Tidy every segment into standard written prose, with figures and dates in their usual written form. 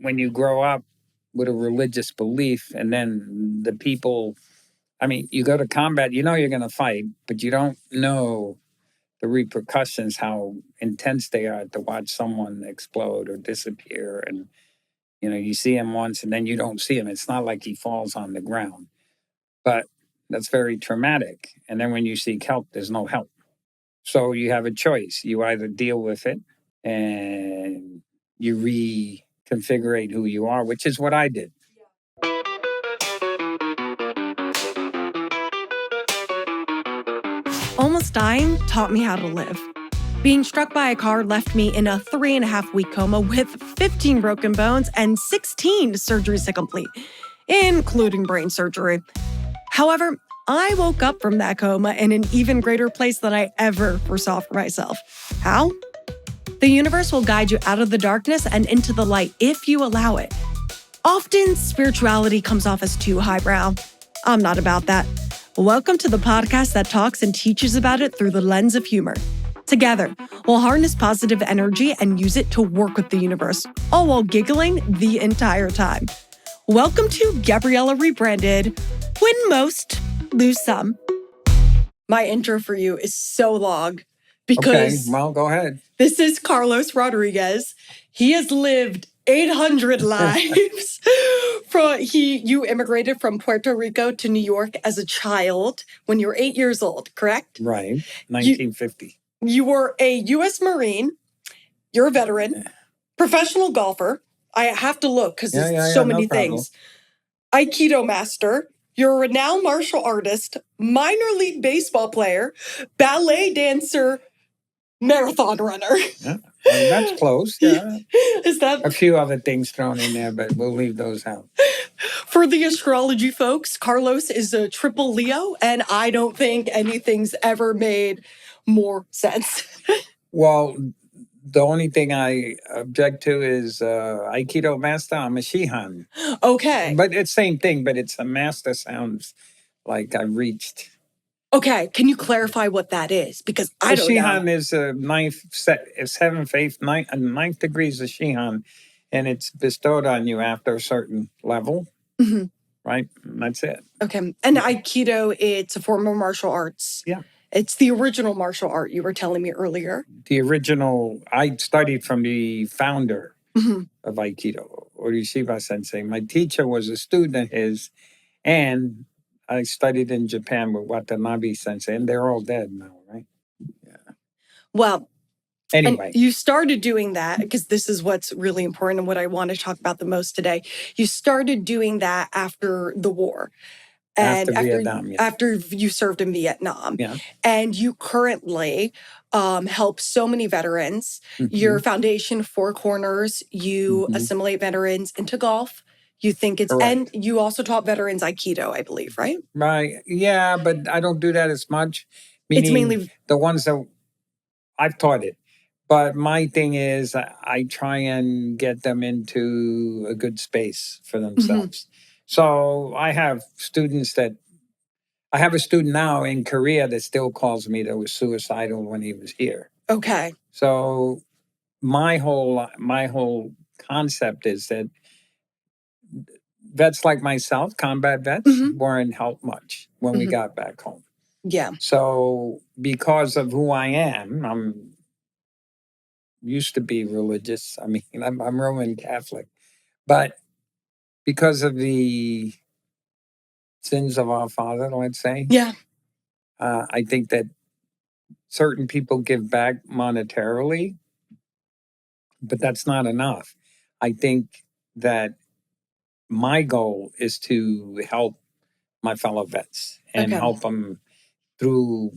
when you grow up with a religious belief, and then the people, I mean, you go to combat, you know you're going to fight, but you don't know the repercussions, how intense they are to watch someone explode or disappear. And, you know, you see him once and then you don't see him. It's not like he falls on the ground, but that's very traumatic. And then when you seek help, there's no help. So you have a choice. You either deal with it and you reconfigure who you are, which is what I did. Almost dying taught me how to live. Being struck by a car left me in a 3.5-week coma with 15 broken bones and 16 surgeries to complete, including brain surgery. However, I woke up from that coma in an even greater place than I ever foresaw for myself. How? The universe will guide you out of the darkness and into the light if you allow it. Often, spirituality comes off as too highbrow. I'm not about that. Welcome to the podcast that talks and teaches about it through the lens of humor. Together, we'll harness positive energy and use it to work with the universe, all while giggling the entire time. Welcome to Gabriella Rebranded. Win most, lose some. My intro for you is so long because Well, go ahead. This is Carlos Rodriguez. He has lived 800 lives. You immigrated from Puerto Rico to New York as a child when you were 8 years old, correct? Right, 1950. You were a U.S. Marine. You're a veteran, professional golfer. I have to look because there's so many things. Aikido master. You're a renowned martial artist, minor league baseball player, ballet dancer, marathon runner. Yeah, well, that's close. Yeah. Is that a few other things thrown in there, but we'll leave those out. For the astrology folks, Carlos is a triple Leo, and I don't think anything's ever made more sense. Well, the only thing I object to is Aikido master. I'm a Shihan. Okay. But it's same thing, but it's a master sounds like I reached. Okay, can you clarify what that is? Because I don't know. Shihan is a seventh, eighth, ninth degrees of Shihan, and it's bestowed on you after a certain level. Mm-hmm. Right? And that's it. Okay. And Aikido, it's a form of martial arts. Yeah. It's the original martial art you were telling me earlier. The original, I studied from the founder of Aikido, Orishiba Sensei. My teacher was a student of his, and I studied in Japan with Watanabe Sensei, and they're all dead now, right? Yeah. Well, anyway. You started doing that, because this is what's really important and what I want to talk about the most today. You started doing that after the war. And after you served in Vietnam. Yeah. And you currently help so many veterans. Mm-hmm. Your foundation, Four Corners, you assimilate veterans into golf. You think it's, correct. And you also taught veterans Aikido, I believe, right? Right. Yeah, but I don't do that as much. Meaning it's mainly the ones that I've taught it. But my thing is I try and get them into a good space for themselves. Mm-hmm. So I have a student now in Korea that still calls me that was suicidal when he was here. Okay. So my whole concept is that vets like myself, combat vets, weren't helped much when we got back home. Yeah. So because of who I am, I'm used to be religious. I mean, I'm Roman Catholic, but because of the sins of our father, let's say, yeah, I think that certain people give back monetarily, but that's not enough. I think that my goal is to help my fellow vets and help them through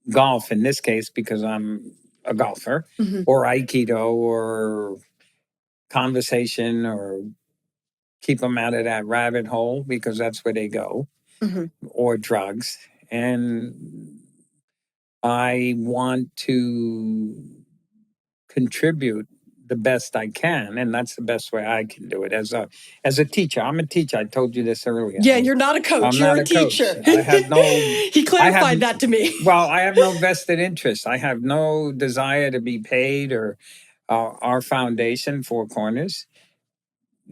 golf in this case, because I'm a golfer, or Aikido, or conversation, or keep them out of that rabbit hole because that's where they go, or drugs. And I want to contribute the best I can, and that's the best way I can do it as a teacher. I'm a teacher. I told you this earlier. Yeah, you're not a coach. You're a teacher. I have no. He clarified that to me. Well, I have no vested interest. I have no desire to be paid, or our foundation, Four Corners,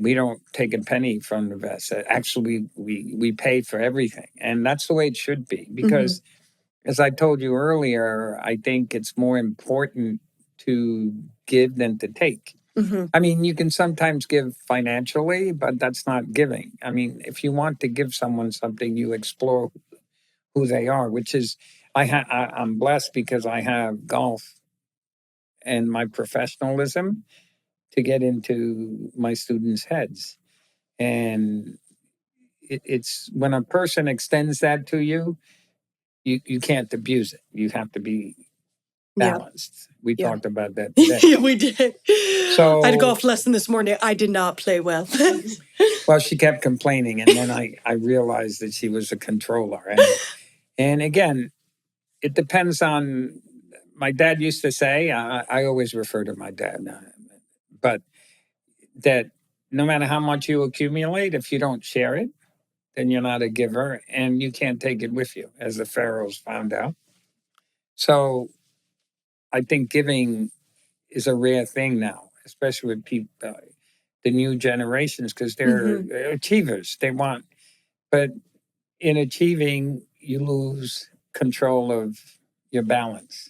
we don't take a penny from the vets. Actually, we pay for everything, and that's the way it should be. Because, as I told you earlier, I think it's more important to give than to take. I mean, you can sometimes give financially, but that's not giving. I mean, if you want to give someone something, you explore who they are, which is I'm blessed because I have golf and my professionalism to get into my students' heads. And it's when a person extends that to you, you can't abuse it. You have to be Yeah. balanced. We Yeah. talked about that today. Yeah, we did. I had a So, golf lesson this morning. I did not play well. well, she kept complaining, and then I realized that she was a controller. And again, it depends on. My dad used to say, I always refer to my dad, but that no matter how much you accumulate, if you don't share it, then you're not a giver, and you can't take it with you, as the pharaohs found out. So I think giving is a rare thing now, especially with people, the new generations, because they're achievers. They want, but in achieving, you lose control of your balance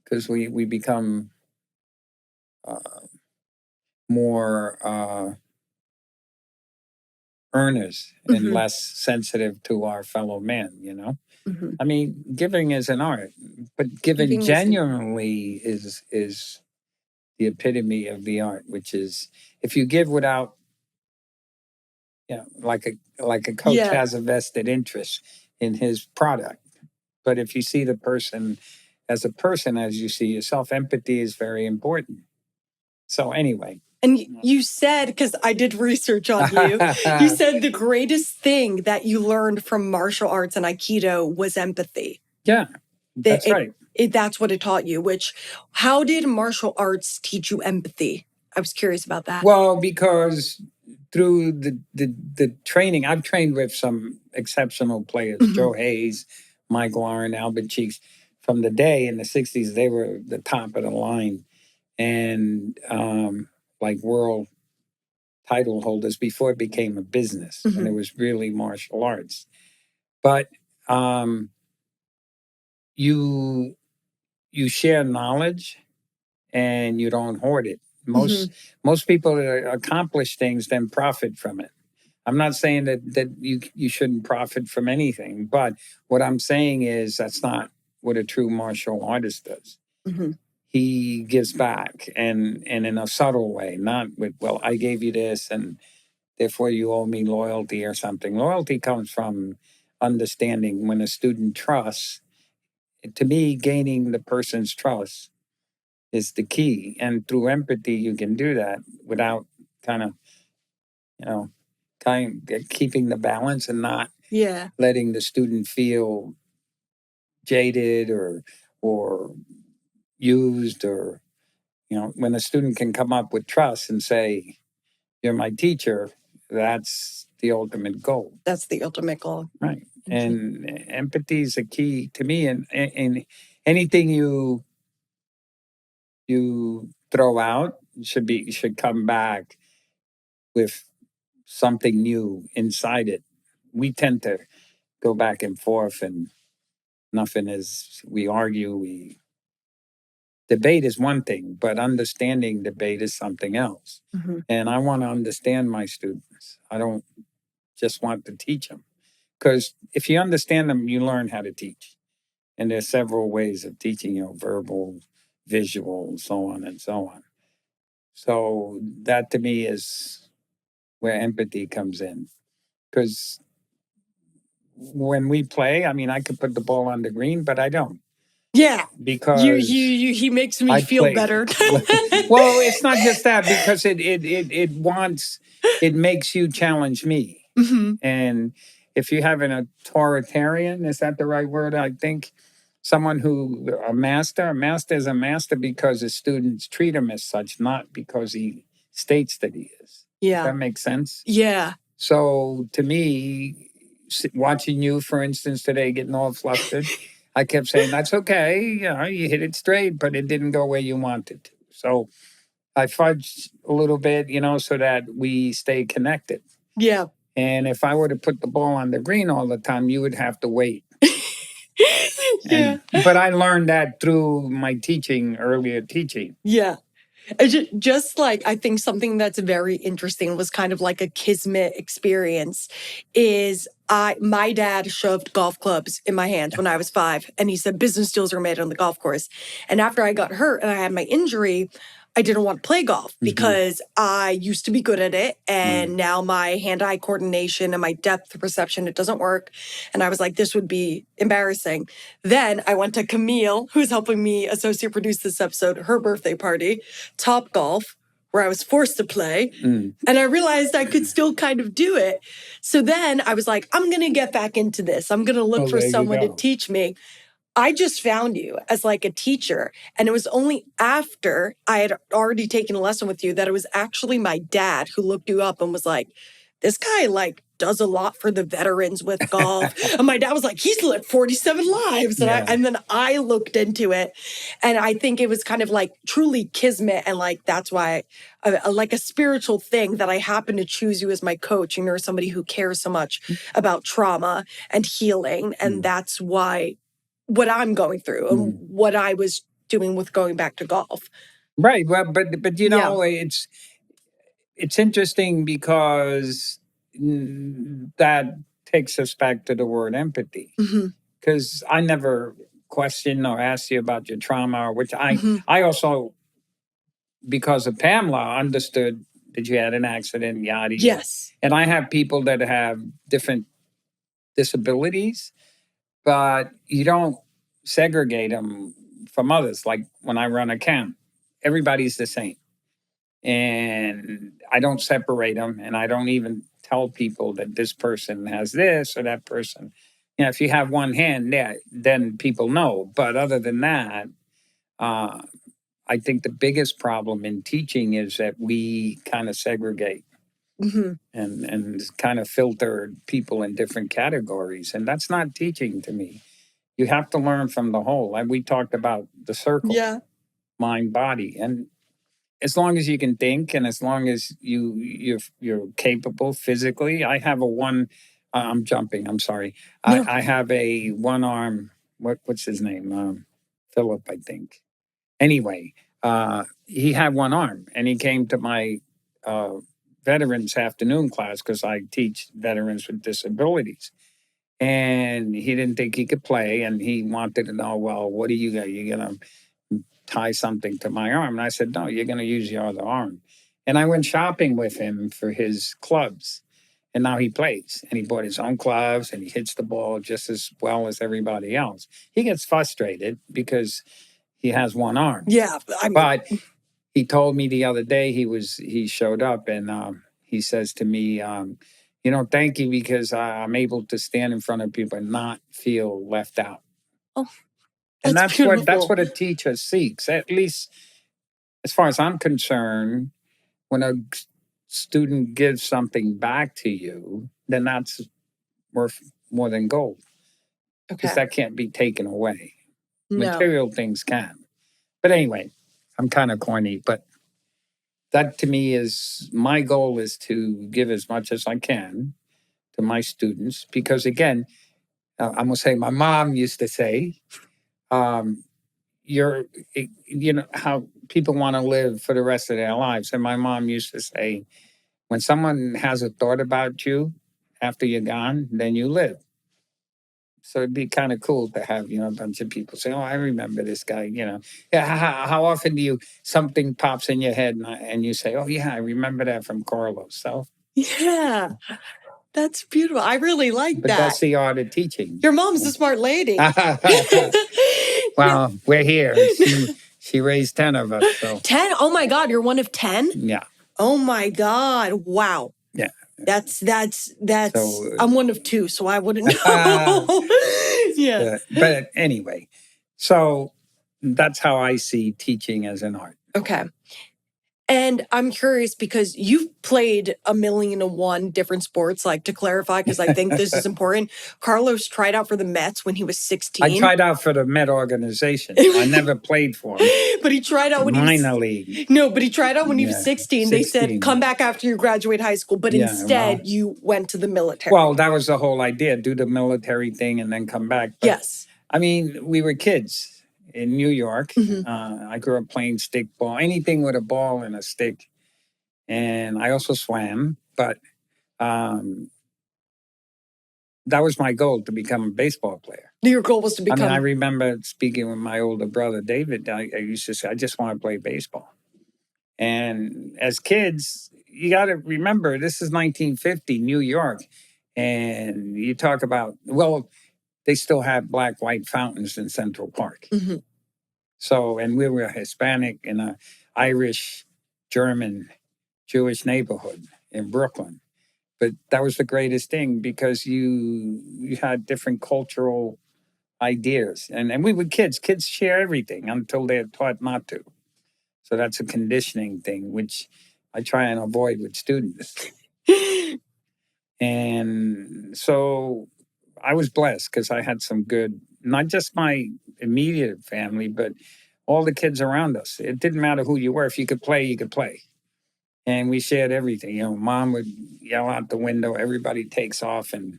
because we become uh, more earners and less sensitive to our fellow men. I mean, giving is an art, but giving Giving is an- genuinely is the epitome of the art, which is if you give without, like a coach Yeah. has a vested interest in his product. But if you see the person as you see yourself, empathy is very important. So anyway. And you said, because I did research on you, you said the greatest thing that you learned from martial arts and Aikido was empathy. Yeah, that's right. That's what it taught you, how did martial arts teach you empathy? I was curious about that. Well, because through the training, I've trained with some exceptional players, Joe Hayes, Mike Warren, Albert Cheeks. From the day in the 60s, they were the top of the line. And like world title holders before it became a business, when it was really martial arts. But you share knowledge and you don't hoard it. Most people that accomplish things then profit from it. I'm not saying that you shouldn't profit from anything, but what I'm saying is that's not what a true martial artist does. He gives back and in a subtle way, not with, well, I gave you this and therefore you owe me loyalty or something. Loyalty comes from understanding when a student trusts. To me, gaining the person's trust is the key. And through empathy, you can do that without kind of, keeping the balance and not letting the student feel jaded or used or, when a student can come up with trust and say, you're my teacher, that's the ultimate goal. That's the ultimate goal. Right. And empathy is a key to me. And anything you throw out should come back with something new inside it. We tend to go back and forth and nothing is, we argue, debate is one thing, but understanding debate is something else. And I want to understand my students. I don't just want to teach them. Because if you understand them, you learn how to teach. And there's several ways of teaching, verbal, visual, so on and so on. So that to me is where empathy comes in. Because when we play, I mean, I could put the ball on the green, but I don't. Yeah. Because he makes me feel better. Well, it's not just that, because it makes you challenge me. And if you have an authoritarian, is that the right word? I think someone a master is a master because his students treat him as such, not because he states that he is. Yeah. Does that make sense? Yeah. So to me, watching you, for instance, today getting all flustered, I kept saying, that's okay. You hit it straight, but it didn't go where you wanted to. So I fudge a little bit, so that we stay connected. Yeah. And if I were to put the ball on the green all the time, you would have to wait. Yeah. But I learned that through my earlier teaching. Yeah. Just like I think something that's very interesting was kind of like a kismet experience is my dad shoved golf clubs in my hands when I was 5 and he said business deals are made on the golf course. And after I got hurt and I had my injury, I didn't want to play golf because I used to be good at it and now my hand-eye coordination and my depth perception, it doesn't work. And I was like, this would be embarrassing. Then I went to Camille, who's helping me associate produce this episode, her birthday party, Top Golf, where I was forced to play. And I realized I could still kind of do it. So then I was like, I'm going to get back into this. I'm going to look for someone to teach me. I just found you as like a teacher. And it was only after I had already taken a lesson with you that it was actually my dad who looked you up and was like, this guy like does a lot for the veterans with golf. And my dad was like, he's lived 47 lives. And then I looked into it. And I think it was kind of like truly kismet. And like, that's why like a spiritual thing that I happen to choose you as my coach. And you're somebody who cares so much about trauma and healing. And that's why what I'm going through and what I was doing with going back to golf. Right. Well, but it's interesting because that takes us back to the word empathy. Because I never questioned or asked you about your trauma, which I also, because of Pamela, understood that you had an accident, yada. Yes. And I have people that have different disabilities, but you don't segregate them from others. Like when I run a camp, everybody's the same. And I don't separate them. And I don't even tell people that this person has this or that person. If you have one hand, then people know. But other than that, I think the biggest problem in teaching is that we kind of segregate and kind of filter people in different categories. And that's not teaching to me. You have to learn from the whole. Like we talked about the circle, mind, body. And as long as you can think and as long as you're capable physically, I have a one. I'm jumping. I'm sorry. No. I have a one arm. What's his name? Philip, I think. Anyway, he had one arm, and he came to my veterans afternoon class because I teach veterans with disabilities. And he didn't think he could play, and he wanted to know, well, what do you got? You gonna tie something to my arm? And I said, no, you're going to use your other arm. And I went shopping with him for his clubs. And now he plays. And he bought his own clubs and he hits the ball just as well as everybody else. He gets frustrated because he has one arm. Yeah. But he told me the other day he showed up and he says to me, thank you because I'm able to stand in front of people and not feel left out. Oh. And that's what a teacher seeks. At least, as far as I'm concerned, when a student gives something back to you, then that's worth more than gold. Because that can't be taken away. No. Material things can. But anyway, I'm kind of corny, but that to me is my goal is to give as much as I can to my students. Because again, I'm going to say my mom used to say, how people want to live for the rest of their lives. And my mom used to say, when someone has a thought about you after you're gone, then you live. So it'd be kind of cool to have, a bunch of people say, oh, I remember this guy, Yeah, how often do something pops in your head and you say, oh, yeah, I remember that from Carlos. So yeah. That's beautiful. I really like but that. That's the art of teaching. Your mom's a smart lady. Well, we're here. She raised 10 of us. So 10? Oh my God, you're one of 10? Yeah. Oh my God. Wow. Yeah. That's so, I'm one of 2, so I wouldn't know. Yeah. But anyway, so that's how I see teaching as an art. Okay. And I'm curious because you've played 1,000,001 different sports, like to clarify, because I think this is important. Carlos tried out for the Mets when he was 16. I tried out for the Met organization. I never played for them. But he tried out when he was minor league. No, but he tried out when he was Yeah, 16. They said, 16. come back after you graduate high school. But Yeah, instead, well- you went to the military. Well, that was the whole idea: do the military thing and then come back. But, Yes. I mean, we were kids in New York. Mhm. I grew up playing stick ball, anything with a ball and a stick, and I also swam. But that was my goal, to become a baseball player. Your goal was to I become. remember speaking with my older brother David. I used to say, I just want to play baseball. And as kids, you got to remember, this is 1950, New York. And you talk about, well, they still have black, white fountains in Central Park. Mhm. So, and we were Hispanic in a Irish, German, Jewish neighborhood in Brooklyn. But that was the greatest thing, because you had different cultural ideas. And we were kids. Kids share everything until they're taught not to. So that's a conditioning thing, which I try and avoid with students. And so I was blessed because I had some good, not just my immediate family, but all the kids around us. It didn't matter who you were. If you could play, you could play. And we shared everything. You know, mom would yell out the window, everybody takes off and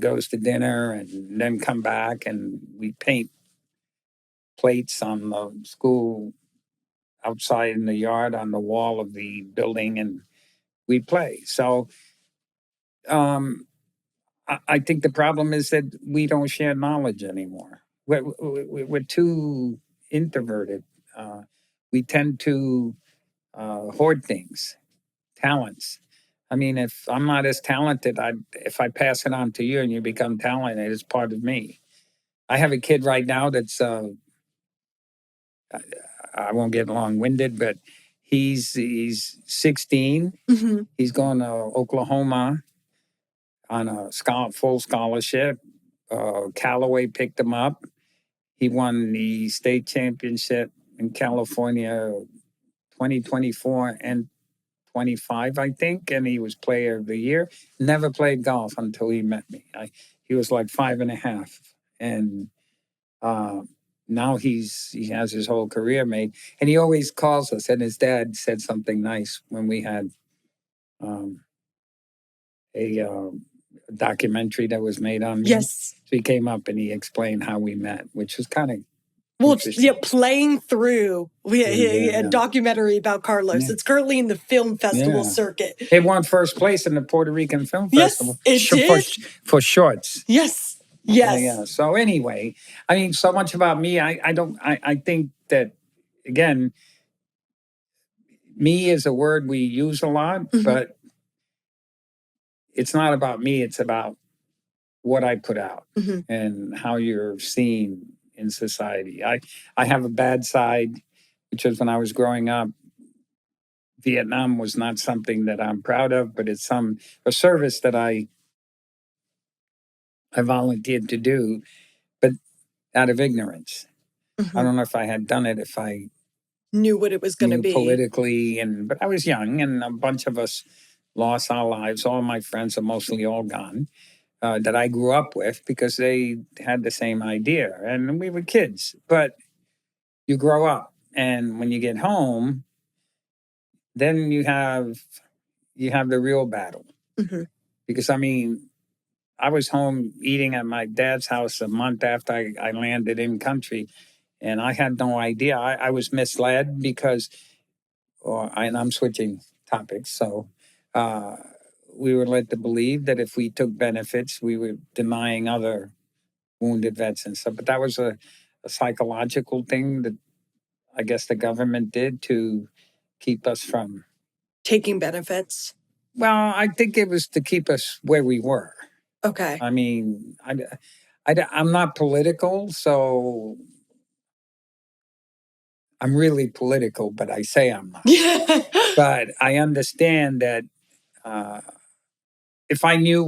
goes to dinner, and then come back, and we paint plates on the school outside in the yard on the wall of the building, and we play. So I think the problem is that we don't share knowledge anymore. We're too introverted. We tend to hoard things, talents. I mean, if I'm not as talented, if I pass it on to you and you become talented, it's part of me. I have a kid right now that's I won't get long winded, but he's 16. Mhm. He's going to Oklahoma on a full scholarship. Callaway picked him up. He won the state championship in California 2024 and 25, I think, and he was player of the year. Never played golf until he met me. He was like 5.5, and now he has his whole career made. And he always calls us. And his dad said something nice when we had um, a documentary that was made on me. Yes. So he came up and he explained how we met, which was kind of Well, interesting. yeah, playing through a Yeah. documentary about Carlos. Yeah. It's currently in the film festival Yeah. circuit. It won first place in the Puerto Rican Film Yes, Festival. it did. For shorts. Yes. Yeah, Yes. yeah. So anyway, I mean, so much about me. I think that, again, me is a word we use a lot, Mhm. but it's not about me. It's about what I put out Mhm. and how you're seen in society. I have a bad side, which is when I was growing up. Vietnam was not something that I'm proud of, but it's a service that I volunteered to do, but out of ignorance. I Mhm. don't know if I had done it if I Knew what it was going to knew be. politically, but I was young, and a bunch of us lost our lives. All my friends are mostly all gone, that I grew up with, because they had the same idea, and we were kids. But you grow up, and when you get home, then you have the real battle. Mhm. Because I mean, I was home eating at my dad's house a month after I landed in country, and I had no idea. I was misled because, and I'm switching topics. So uh, we were led to believe that if we took benefits, we were denying other wounded vets and stuff. But that was a psychological thing that I guess the government did to keep us from. Taking benefits. Well, I think it was to keep us where we were. Okay. I mean, I'm not political, so I'm really political, but I say I'm not. Yeah. But I understand that if I knew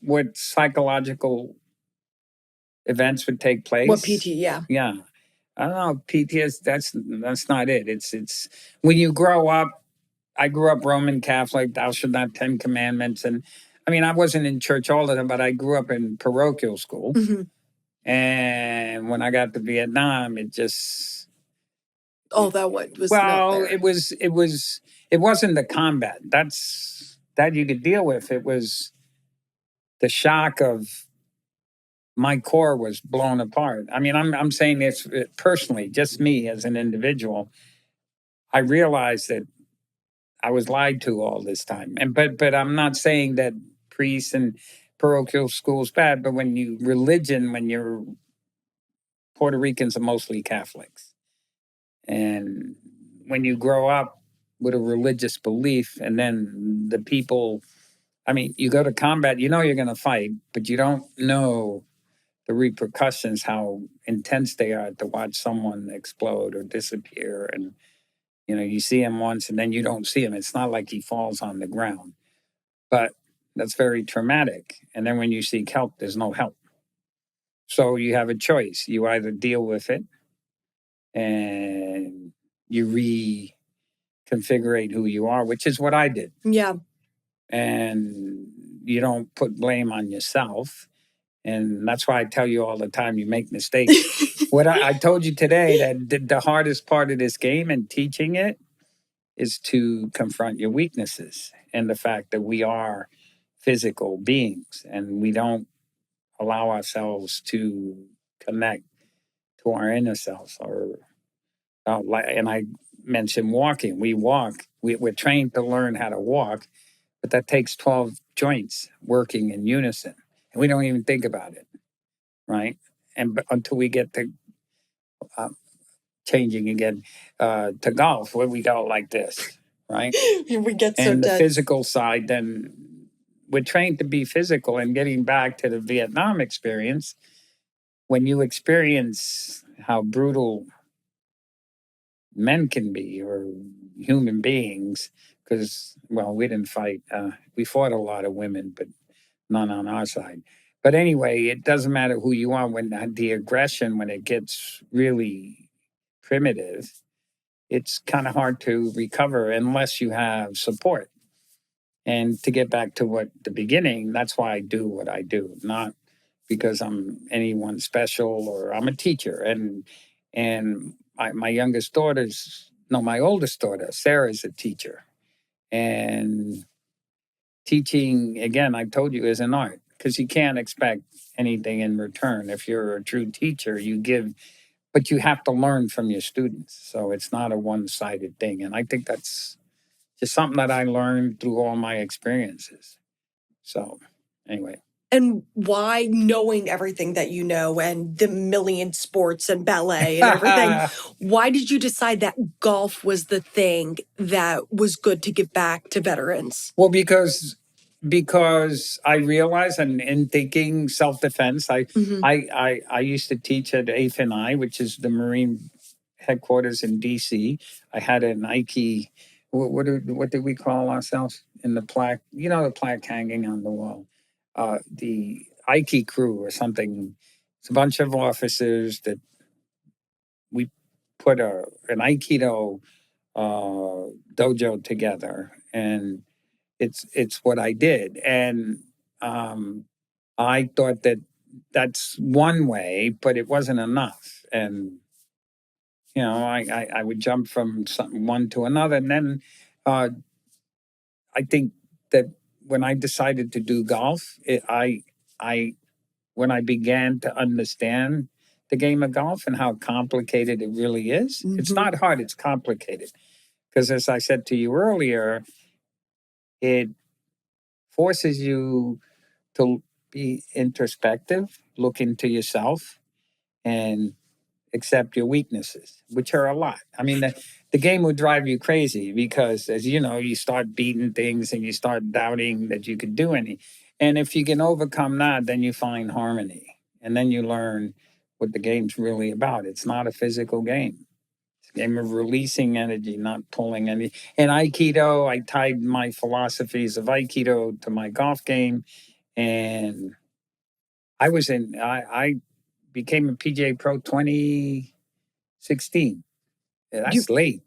what psychological events would take place, What PT? Yeah. yeah, I don't know. PTS. That's not it. It's when you grow up I grew up Roman Catholic, thou shalt not 10 commandments. And I mean, I wasn't in church all the time, but I grew up in parochial school. Mm-hmm. And when I got to Vietnam, it just, Oh, that one was not well, there. it wasn't the combat. That you could deal with. It was the shock of my core was blown apart. I mean, I'm saying this personally, just me as an individual. I realized that I was lied to all this time. And but I'm not saying that priests and parochial schools bad, but when you're Puerto Ricans are mostly Catholics. And when you grow up with a religious belief and then the people, I mean, you go to combat, you know you're going to fight, but you don't know the repercussions, how intense they are to watch someone explode or disappear. And, you know, you see him once and then you don't see him. It's not like he falls on the ground, but that's very traumatic. And then when you seek help, there's no help. So you have a choice. You either deal with it and you reconfigure who you are, which is what I did. Yeah. And you don't put blame on yourself. And that's why I tell you all the time, you make mistakes. What I told you today, that the hardest part of this game and teaching it is to confront your weaknesses and the fact that we are physical beings and we don't allow ourselves to connect to our inner selves. Or and I mentioned walking. We walk. We're trained to learn how to walk, but that takes 12 joints working in unison, and we don't even think about it, right? And until we get to uh, changing again to golf, where we go like this, right? We get so And the tense. physical side, then we're trained to be physical. And getting back to the Vietnam experience, when you experience how brutal men can be or human beings, because, well, we didn't fight. We fought a lot of women, but none on our side. But anyway, it doesn't matter who you are. When the aggression, when it gets really primitive, it's kind of hard to recover unless you have support. And to get back to what the beginning, that's why I do what I do, not because I'm anyone special or I'm a teacher. And my youngest daughter's no, my oldest daughter, Sarah's a teacher. And teaching, again, I told you, is an art because you can't expect anything in return. If you're a true teacher, you give, but you have to learn from your students. So it's not a one-sided thing. And I think that's just something that I learned through all my experiences. So anyway. And why, knowing everything that you know and the million sports and ballet and everything, why did you decide that golf was the thing that was good to give back to veterans? Well, because I realized, and in thinking self-defense, I used to teach at AFNI, which is the Marine headquarters in DC. I had an Ike. What did we call ourselves in the plaque? You know, the plaque hanging on the wall. The Ike crew or something. It's a bunch of officers that we put an Aikido dojo together, and it's what I did. And I thought that that's one way, but it wasn't enough. And you know, I would jump from one to another, and then uh, I think that when I decided to do golf, I when I began to understand the game of golf and how complicated it really is, it's not hard; it's complicated. Because as I said to you earlier, it forces you to be introspective, look into yourself, and accept your weaknesses, which are a lot. I mean, the game would drive you crazy because, as you know, you start beating things and you start doubting that you could do any. And if you can overcome that, then you find harmony. And then you learn what the game's really about. It's not a physical game. It's a game of releasing energy, not pulling any. In Aikido, I tied my philosophies of Aikido to my golf game. And I became a PGA Pro 2016. Yeah, that's late.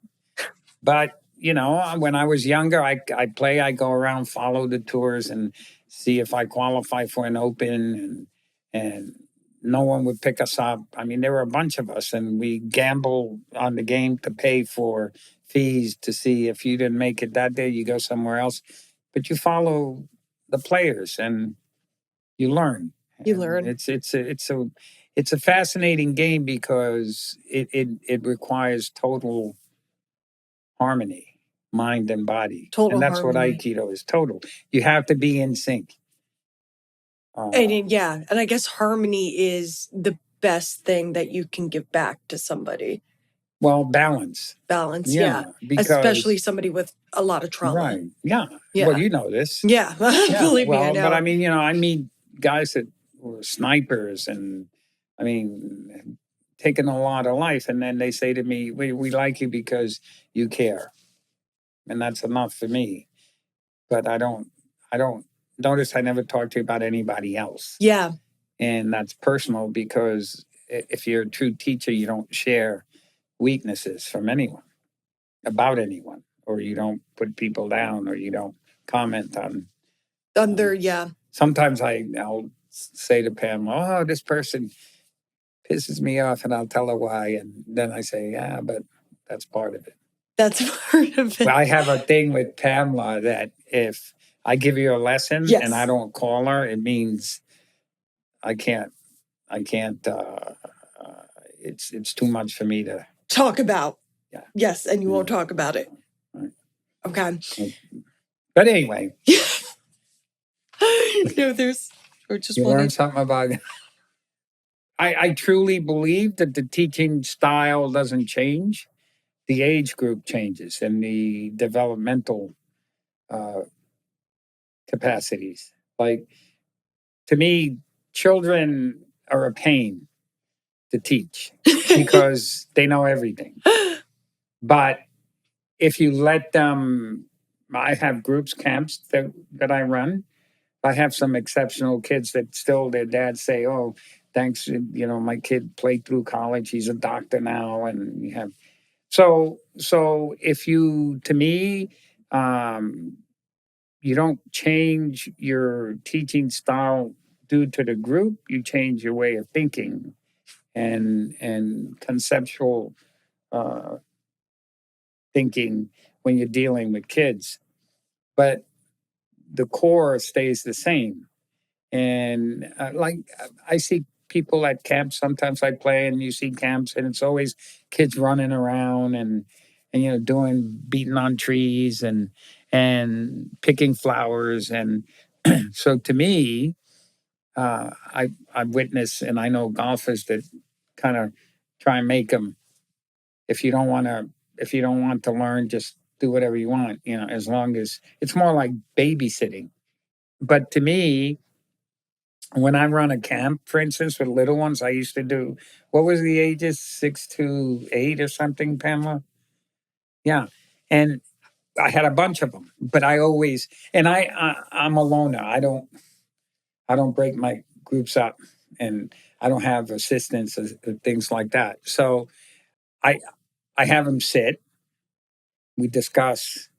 But when I was younger, I go around, follow the tours, and see if I qualify for an open, and no one would pick us up. I mean, there were a bunch of us, and we gamble on the game to pay for fees to see if you didn't make it that day, you go somewhere else. But you follow the players, and you learn. You And learn. it's a fascinating game because it requires total harmony, mind and body. Total And that's what harmony. Aikido is, total. You have to be in sync. And I guess harmony is the best thing that you can give back to somebody. Well, balance. Balance, Yeah, especially somebody with a lot of trauma. Right. Yeah. Yeah. Well, you know this. Yeah, believe me, I know. But I mean, I meet guys that were snipers, and I mean, taking a lot of life, and then they say to me, "We like you because you care," and that's enough for me. But I don't notice. I never talk to you about anybody else. Yeah. And that's personal because if you're a true teacher, you don't share weaknesses from anyone about anyone, or you don't put people down, or you don't comment on. Yeah. Sometimes I'll say to Pam, "Oh, this person pisses me off," and I'll tell her why, and then I say, "Yeah, but that's part of it." That's part of it. Well, I have a thing with Pamela that if I give you a lesson Yes. and I don't call her, it means I can't. It's too much for me to talk about. Yeah. Yes, and you won't talk about it. Right. Okay. But anyway, No, there's. Or just you wanted. learn something about it. I truly believe that the teaching style doesn't change. The age group changes and the developmental capacities. Like, to me, children are a pain to teach because they know everything. But if you let them, I have groups, camps that I run. I have some exceptional kids that still their dads say, "Oh, thanks, my kid played through college. He's a doctor now." And you have so if you, to me, you don't change your teaching style due to the group. You change your way of thinking and conceptual uh, thinking when you're dealing with kids, but the core stays the same. And I see people at camps. Sometimes I play, and you see camps, and it's always kids running around and doing beating on trees and picking flowers. And so to me, I've witnessed, and I know golfers that kind of try and make them. If you don't want to, if you don't want to learn, just do whatever you want. As long as it's more like babysitting. But to me, when I run a camp, for instance, with little ones, I used to do, what was the ages, 6 to 8 or something, Pamela? Yeah. And I had a bunch of them, but I always, and I'm a loner. I don't break my groups up, and I don't have assistants or things like that. So I, I have them sit, we discuss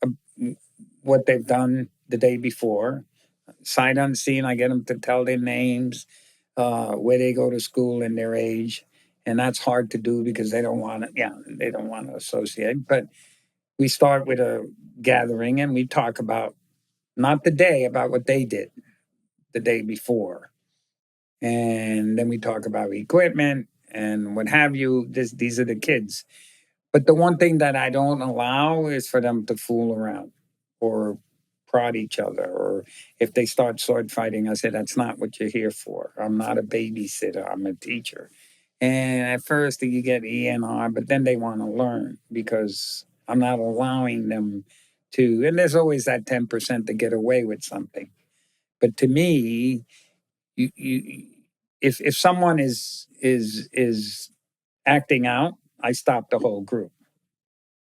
uh, what they've done the day before, sight unseen. I get them to tell their names, where they go to school and their age, and that's hard to do because they don't want to. Yeah, they don't want to associate. But we start with a gathering and we talk about not the day, about what they did the day before, and then we talk about equipment and what have you. These are the kids. But the one thing that I don't allow is for them to fool around or prod each other. Or if they start sword fighting, I say, that's not what you're here for. I'm not a babysitter, I'm a teacher. And at first you get ENR, but then they want to learn because I'm not allowing them to. And there's always that 10% to get away with something. But to me, you if someone is acting out, I stop the whole group.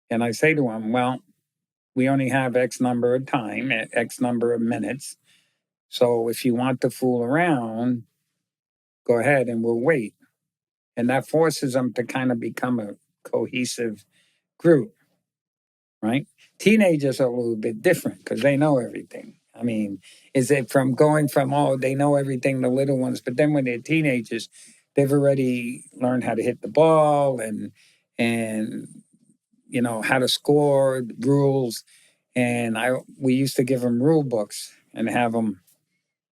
And I say to them, well, we only have X number of time, X number of minutes. So if you want to fool around, go ahead and we'll wait. And that forces them to kind of become a cohesive group, right? Teenagers are a little bit different because they know everything. I mean, is it from going from, oh, they know everything, the little ones, but then when they're teenagers, they've already learned how to hit the ball and how to score, rules. And we used to give them rule books and have them.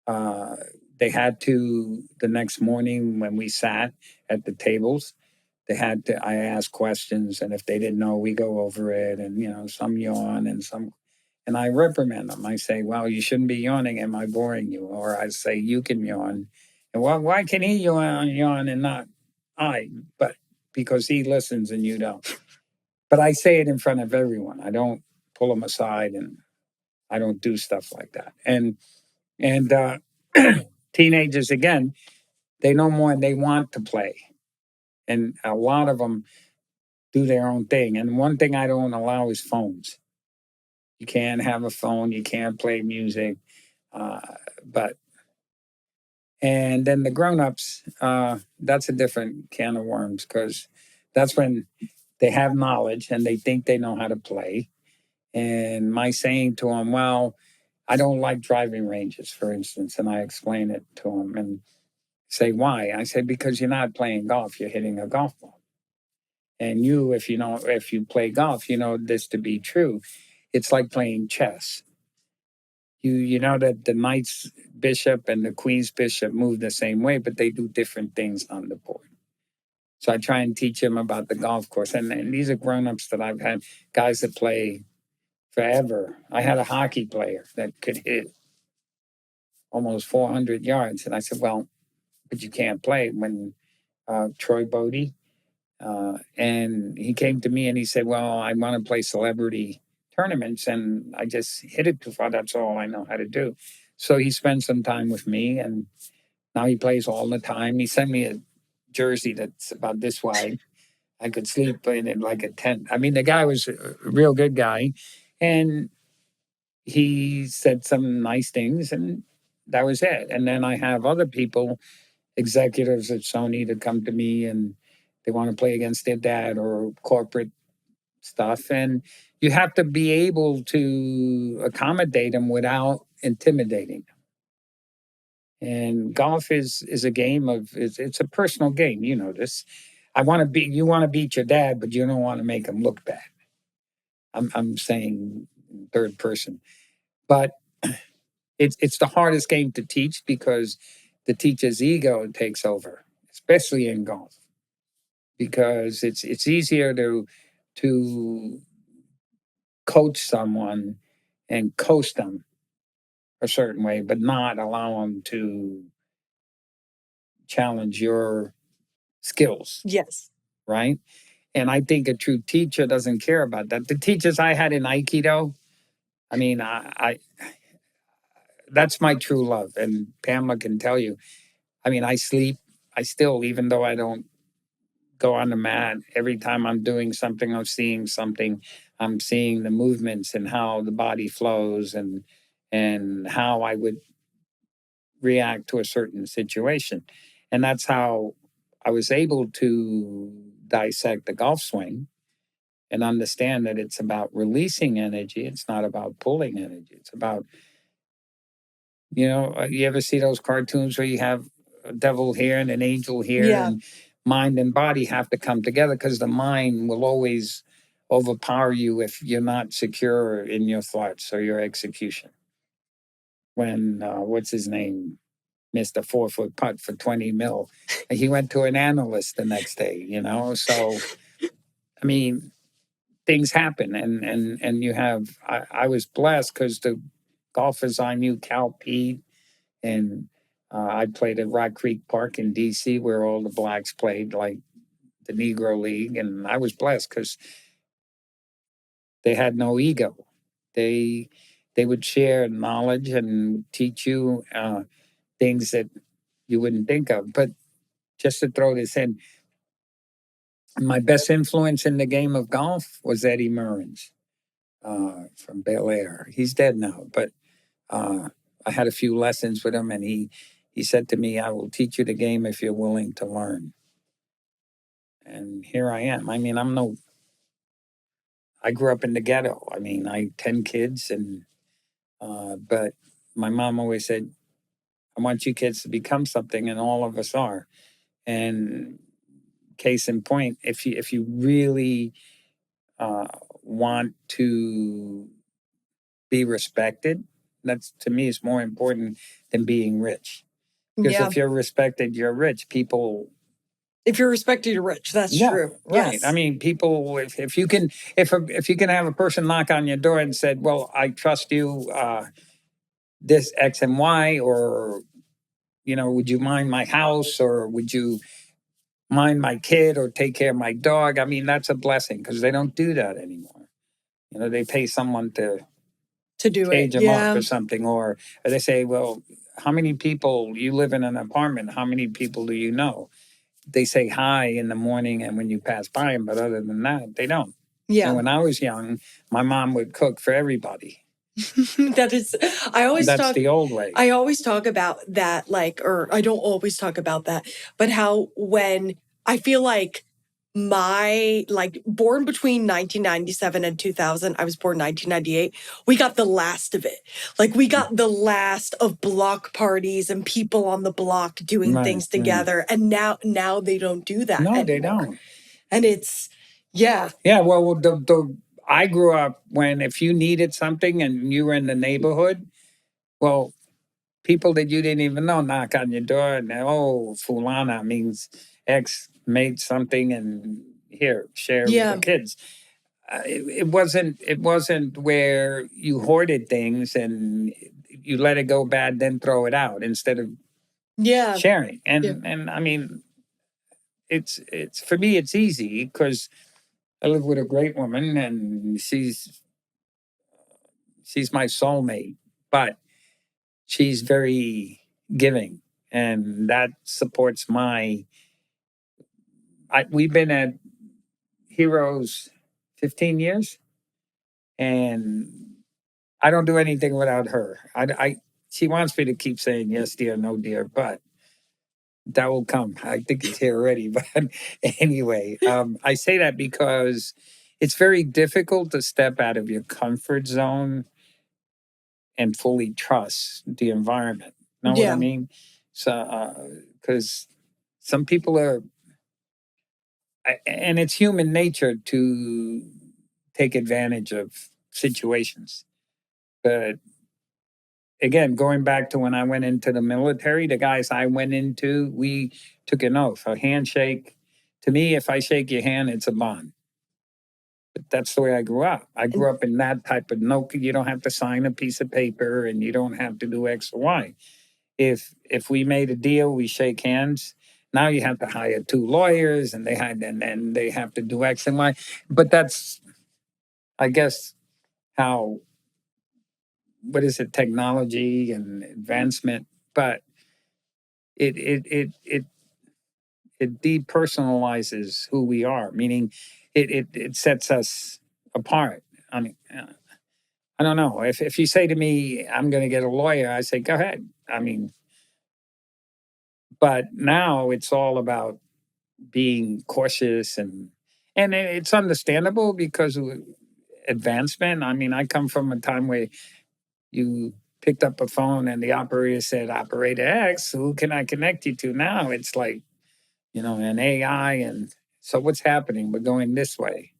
Uh, they had to the next morning when we sat at the tables. They had to. I asked questions, and if they didn't know, we go over it. And some yawn and some. And I reprimand them. I say, "Well, you shouldn't be yawning. Am I boring you?" Or I say, "You can yawn." And well, why can he yawn and not I? But because he listens and you don't. But I say it in front of everyone. I don't pull them aside, and I don't do stuff like that. And teenagers again, they know more and they want to play, and a lot of them do their own thing. And one thing I don't allow is phones. You can't have a phone. You can't play music. Uh, but and then the grown-ups, that's a different can of worms because that's when they have knowledge and they think they know how to play. And my saying to them, well, I don't like driving ranges, for instance, and I explain it to them and say why. I say because you're not playing golf, you're hitting a golf ball. And if you play golf, you know this to be true. It's like playing chess. You know that the knight's bishop and the queen's bishop move the same way, but they do different things on the board. So I try and teach them about the golf course. And these are grown-ups that I've had, guys that play forever. I had a hockey player that could hit almost 400 yards. And I said, well, but you can't play when Troy Bodie. And he came to me and he said, well, I want to play celebrity tournaments. And I just hit it too far. That's all I know how to do. So he spent some time with me and now he plays all the time. He sent me a jersey that's about this wide. I could sleep in it like a tent. I mean, the guy was a real good guy. And he said some nice things and that was it. And then I have other people, executives at Sony, that come to me and they want to play against their dad or corporate stuff. And you have to be able to accommodate them without intimidating them. And golf is a game of it's a personal game. You know this. You want to beat your dad, but you don't want to make him look bad. I'm saying third person, but it's the hardest game to teach because the teacher's ego takes over, especially in golf, because it's easier to coach someone and coach them a certain way, but not allow them to challenge your skills, Yes. right? And I think a true teacher doesn't care about that. The teachers I had in Aikido, I mean, I that's my true love, and Pamela can tell you. I mean, I sleep. I still, even though I don't go on the mat, every time I'm doing something, I'm seeing something. I'm seeing the movements and how the body flows, and how I would react to a certain situation, and that's how I was able to dissect the golf swing and understand that it's about releasing energy. It's not about pulling energy. It's about, you ever see those cartoons where you have a devil here and an angel here, Yeah. and mind and body have to come together because the mind will always overpower you if you're not secure in your thoughts or your execution. When, what's his name? Missed a 4-foot putt for 20 mil. He went to an analyst the next day. So, I mean, things happen and you have I was blessed because the golfers I knew, Cal Pete, and I played at Rock Creek Park in DC where all the blacks played, like the Negro League, and I was blessed because they had no ego. They would share knowledge and teach you things that you wouldn't think of. But just to throw this in, my best influence in the game of golf was Eddie Murrins from Bel Air. He's dead now, but uh, I had a few lessons with him, and he said to me, "I will teach you the game if you're willing to learn." And here I am. I mean, I grew up in the ghetto. I mean, I 10 kids, and but my mom always said, "I want you kids to become something," and all of us are. And case in point, if you really uh, want to be respected, that's to me is more important than being rich. Because Yeah. if you're respected, you're rich. People, If you're respected, you're rich. That's yeah, true. right. Yes. I mean, people, if you can, if you can have a person knock on your door and said, "Well, I trust you, this X and Y," or would you mind my house, or would you mind my kid, or take care of my dog? I mean, that's a blessing because they don't do that anymore. They pay someone To do it. cage them up Yeah. or something, or they say, "Well, how many people you live in an apartment? How many people do you know?" They say hi in the morning and when you pass by them, but other than that, they don't. And Yeah. when I was young, my mom would cook for everybody. That is, I always That's talk. the old way. I always talk about that, or I don't always talk about that, but how when I feel like born between 1997 and 2000, I was born 1998. We got the last of it. Like, we got the last of block parties and people on the block doing Right, things right. together. And now they don't do that No, anymore. they don't. And it's, yeah. Yeah, well, I grew up when if you needed something and you were in the neighborhood, well, people that you didn't even know knock on your door and oh, fulana means X made something and here share with the Yeah. kids. It wasn't where you hoarded things and you let it go bad, then throw it out instead of Yeah. sharing. Yeah. And I mean, it's for me, it's easy because I live with a great woman and she's my soulmate, but she's very giving, and that supports we've been at Heroes 15 years, and I don't do anything without her. She wants me to keep saying yes, dear, no, dear, but that will come. I think it's here already. But anyway, I say that because it's very difficult to step out of your comfort zone and fully trust the environment. Know what I Yeah. mean? So, because some people and it's human nature to take advantage of situations. But again, going back to when I went into the military, the guys I went into, we took an oath, a handshake. To me, if I shake your hand, it's a bond. But that's the way I grew up. I grew up in that type of no, you don't have to sign a piece of paper and you don't have to do X or Y. If we made a deal, we shake hands. Now you have to hire two lawyers and then they have to do X and Y. But that's I guess how what is it, technology and advancement, but it it it it it depersonalizes who we are, meaning it sets us apart. I mean, I don't know. If you say to me, I'm going to get a lawyer, I say, go ahead. I mean, but now it's all about being cautious and it's understandable because of advancement. I mean, I come from a time where you picked up a phone and the operator said, Operator X, who can I connect you to? Now it's like, an AI. And so what's happening? We're going this way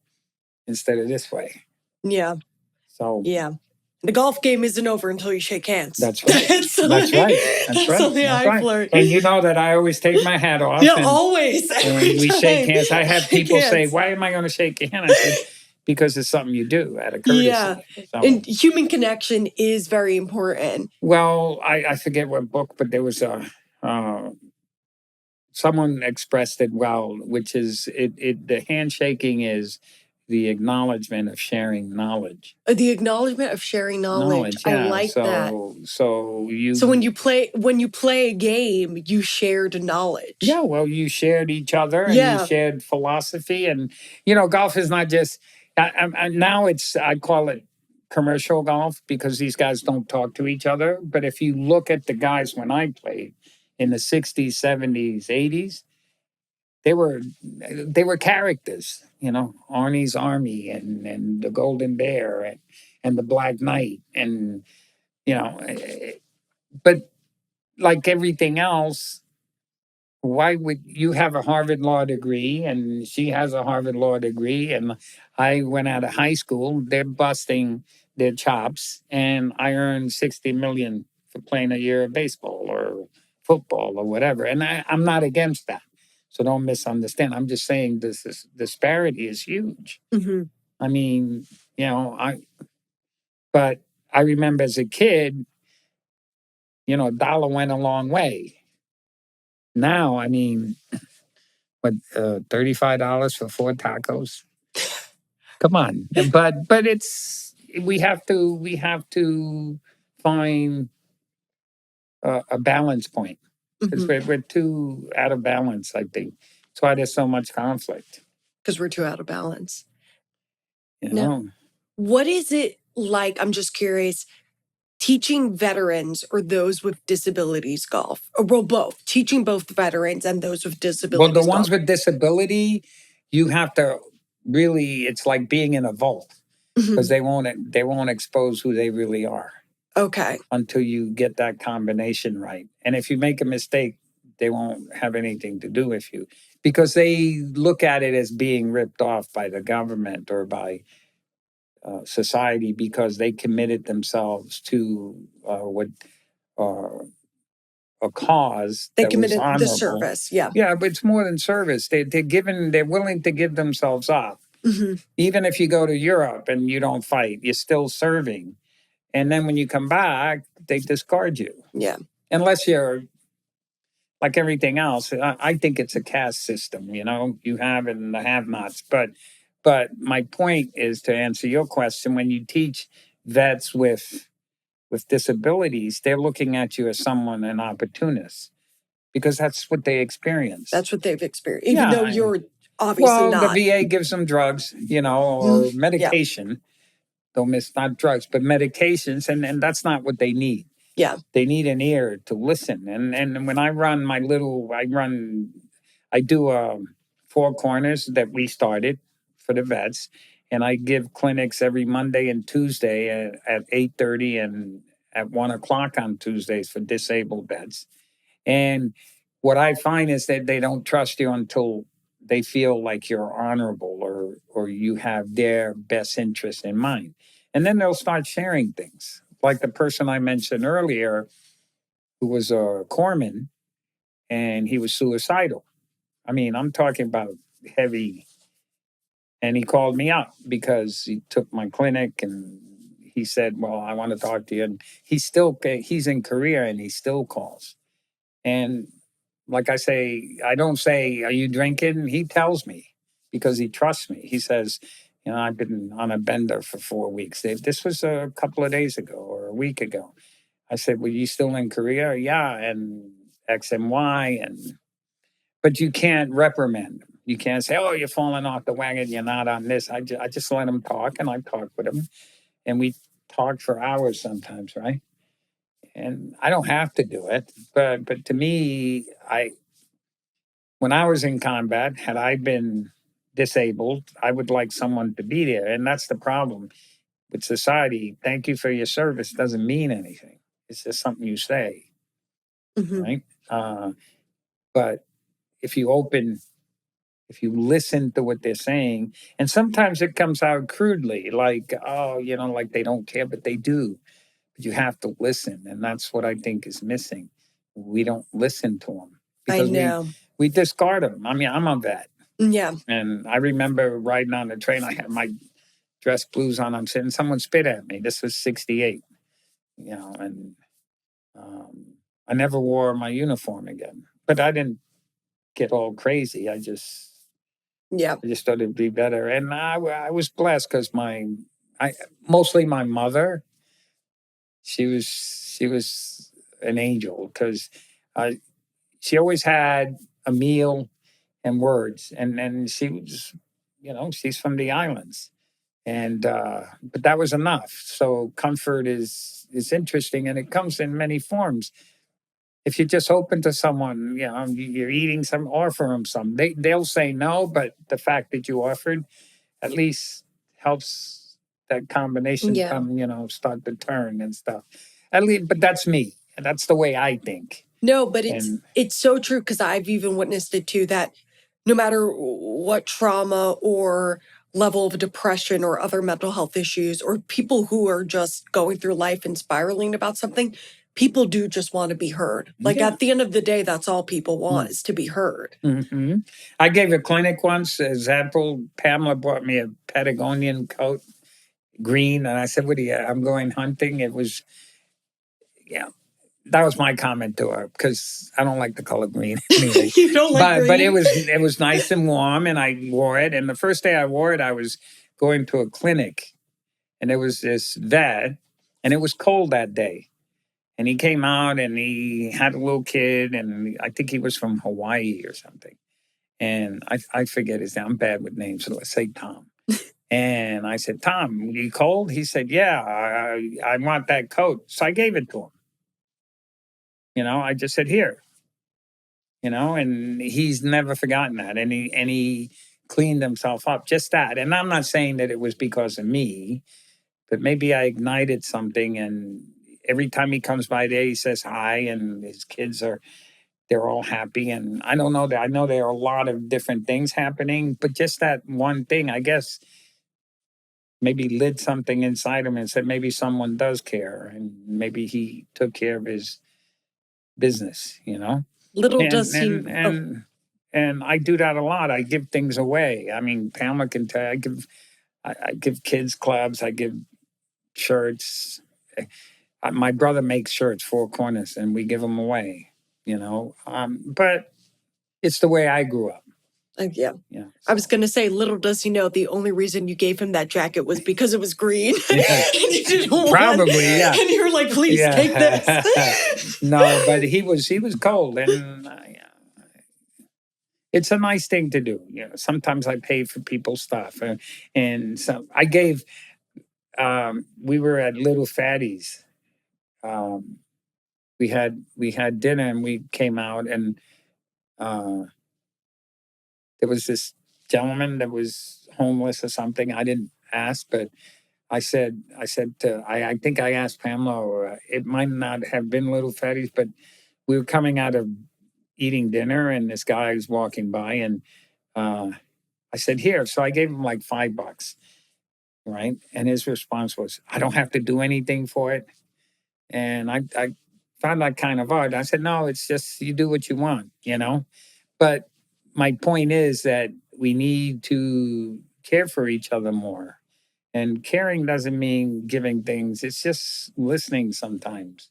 instead of this way. Yeah. So Yeah. The golf game isn't over until you shake hands. that's right. That's That's right. That's right. something That's I right. flirt. And you know that I always take my hat off. Yeah, and, always. Every and we time. shake hands. I have Shake people say, hands. why am I going to shake your hand? I said, because it's something you do out of courtesy. Yeah. So, And human connection is very important. well, I forget what book, but there was someone expressed it well, which is the handshaking is the acknowledgement of sharing knowledge. The acknowledgement of sharing knowledge. I Yeah. like that. So you. So when you play a game, you shared knowledge. Yeah, well, you shared each other and Yeah. you shared philosophy, and golf is not just. Now I call it commercial golf because these guys don't talk to each other. But if you look at the guys when I played in the '60s, '70s, '80s, they were characters, Arnie's Army and the Golden Bear and the Black Knight and you know, but like everything else, why would you have a Harvard law degree and she has a Harvard law degree and I went out of high school, they're busting their chops and I earned 60 million for playing a year of baseball or football or whatever. And I'm not against that. So don't misunderstand. I'm just saying this disparity is huge. Mhm. I mean, but I remember as a kid, a dollar went a long way. Now, I mean, what $35 for 4 tacos? Come on, but it's we have to find a balance point because Mhm. we're too out of balance. I think that's why there's so much conflict. Because we're too out of balance. You Now, know, what is it like? I'm just curious. Teaching veterans or those with disabilities golf, or well, both teaching both veterans and those with well, the disabilities ones golf. with disability, you have to really. It's like being in a vault because Mhm. they won't expose who they really are Okay. until you get that combination right. And if you make a mistake, they won't have anything to do with you because they look at it as being ripped off by the government or by society because they committed themselves to what uh, a cause They that was committed the honorable. service. Yeah. Yeah, but it's more than service. They're willing to give themselves up. Mhm. Even if you go to Europe and you don't fight, you're still serving. And then when you come back, they discard you. Yeah. Unless you're like everything else. I think it's a caste system, you have it and the have nots. But my point is to answer your question, when you teach vets with disabilities, they're looking at you as someone, an opportunist, because that's what they experienced. That's what they've experienced, even though Yeah. you're obviously Well, the not. VA gives them drugs, Mm, or yeah. medication. Don't miss, not drugs, but medications, and that's not what they need. Yeah. They need an ear to listen. And when I run I do four corners that we started for the vets, and I give clinics every Monday and Tuesday at 8:30 and at 1 o'clock on Tuesdays for disabled vets. And what I find is that they don't trust you until they feel like you're honorable or you have their best interest in mind. And then they'll start sharing things. Like the person I mentioned earlier, who was a corpsman and he was suicidal. I mean, I'm talking about heavy. And he called me up because he took my clinic and he said, "Well, I want to talk to you." And he's in Korea and he still calls. And like I say, I don't say, "Are you drinking?" He tells me because he trusts me. He says, "I've been on a bender for 4 weeks." This was a couple of days ago or a week ago. I said, "Were you still in Korea?" "Yeah, and X and Y." But you can't reprimand them. You can't say, "Oh, you're falling off the wagon. You're not on this." I just let them talk, and I talk with them, and we talk for hours sometimes, right? And I don't have to do it, but to me, when I was in combat, had I been disabled, I would like someone to be there, and that's the problem with society. Thank you for your service doesn't mean anything. It's just something you say, Mhm. right? But if you open, if you listen to what they're saying, and sometimes it comes out crudely, like, oh, like they don't care, but they do. But you have to listen, and that's what I think is missing. We don't listen to them I because know. we discard them. I mean, I'm a vet, Yeah. and I remember riding on the train. I had my dress blues on. I'm sitting. Someone spit at me. This was '68, and I never wore my uniform again. But I didn't get all crazy. Yeah. I just thought it'd be better. And I was blessed because mostly my mother, she was an angel because uh, she always had a meal and words, and she was, she's from the islands, and but that was enough. So comfort is interesting, and it comes in many forms. If you're just open to someone, you're eating some, offer them some. They'll say no, but the fact that you offered at least helps that combination Yeah. come, start to turn and stuff. At least, but that's me. And that's the way I think. No, but And it's so true because I've even witnessed it too that no matter what trauma or level of depression or other mental health issues or people who are just going through life and spiraling about something, people do just want to be heard. Like yeah. at the end of the day, that's all people want is to be heard. hmm I gave a clinic once. Example, Pamela bought me a Patagonian coat, green, and I said, "What do you? I'm going hunting." It was, yeah, that was my comment to her because I don't like the color green anyway. You don't like But green? it was nice and warm, and I wore it. And the first day I wore it, I was going to a clinic, and there was this vet, and it was cold that day. And he came out, and he had a little kid, and I think he was from Hawaii or something. And I forget his name. I'm bad with names, so let's say Tom. And I said, "Tom, you cold?" He said, "Yeah, I want that coat." So I gave it to him. I just said, "Here," and he's never forgotten that. And he cleaned himself up, just that. And I'm not saying that it was because of me, but maybe I ignited something. And every time he comes by there, he says hi, and his kids they're all happy. And I don't know that I know there are a lot of different things happening, but just that one thing, I guess, maybe lit something inside him and said maybe someone does care, and maybe he took care of his business. Little And does he. and Oh, and and I do that a lot. I give things away. I mean, Pamela can tell. I give kids clubs. I give shirts. My brother makes shirts, four corners, and we give them away. But it's the way I grew up. yeah. Yeah. I was going to say, little does he know the only reason you gave him that jacket was because it was green. Yeah. And you didn't want. Probably, yeah. And you were like, please take this. No, but he was cold, and it's a nice thing to do. Sometimes I pay for people's stuff, and so I gave. We were at Little Fatty's. Um, we had dinner, and we came out, and uh, there was this gentleman that was homeless or something. I didn't ask, but I think I asked Pamela, or it might not have been Little Fatty's, but we were coming out of eating dinner, and this guy was walking by, and uh, I said, "Here." So I gave him like $5, right? And his response was, "I don't have to do anything for it." And I found that kind of odd. I said, "No, it's just you do what you want. But my point is that we need to care for each other more. And caring doesn't mean giving things, it's just listening sometimes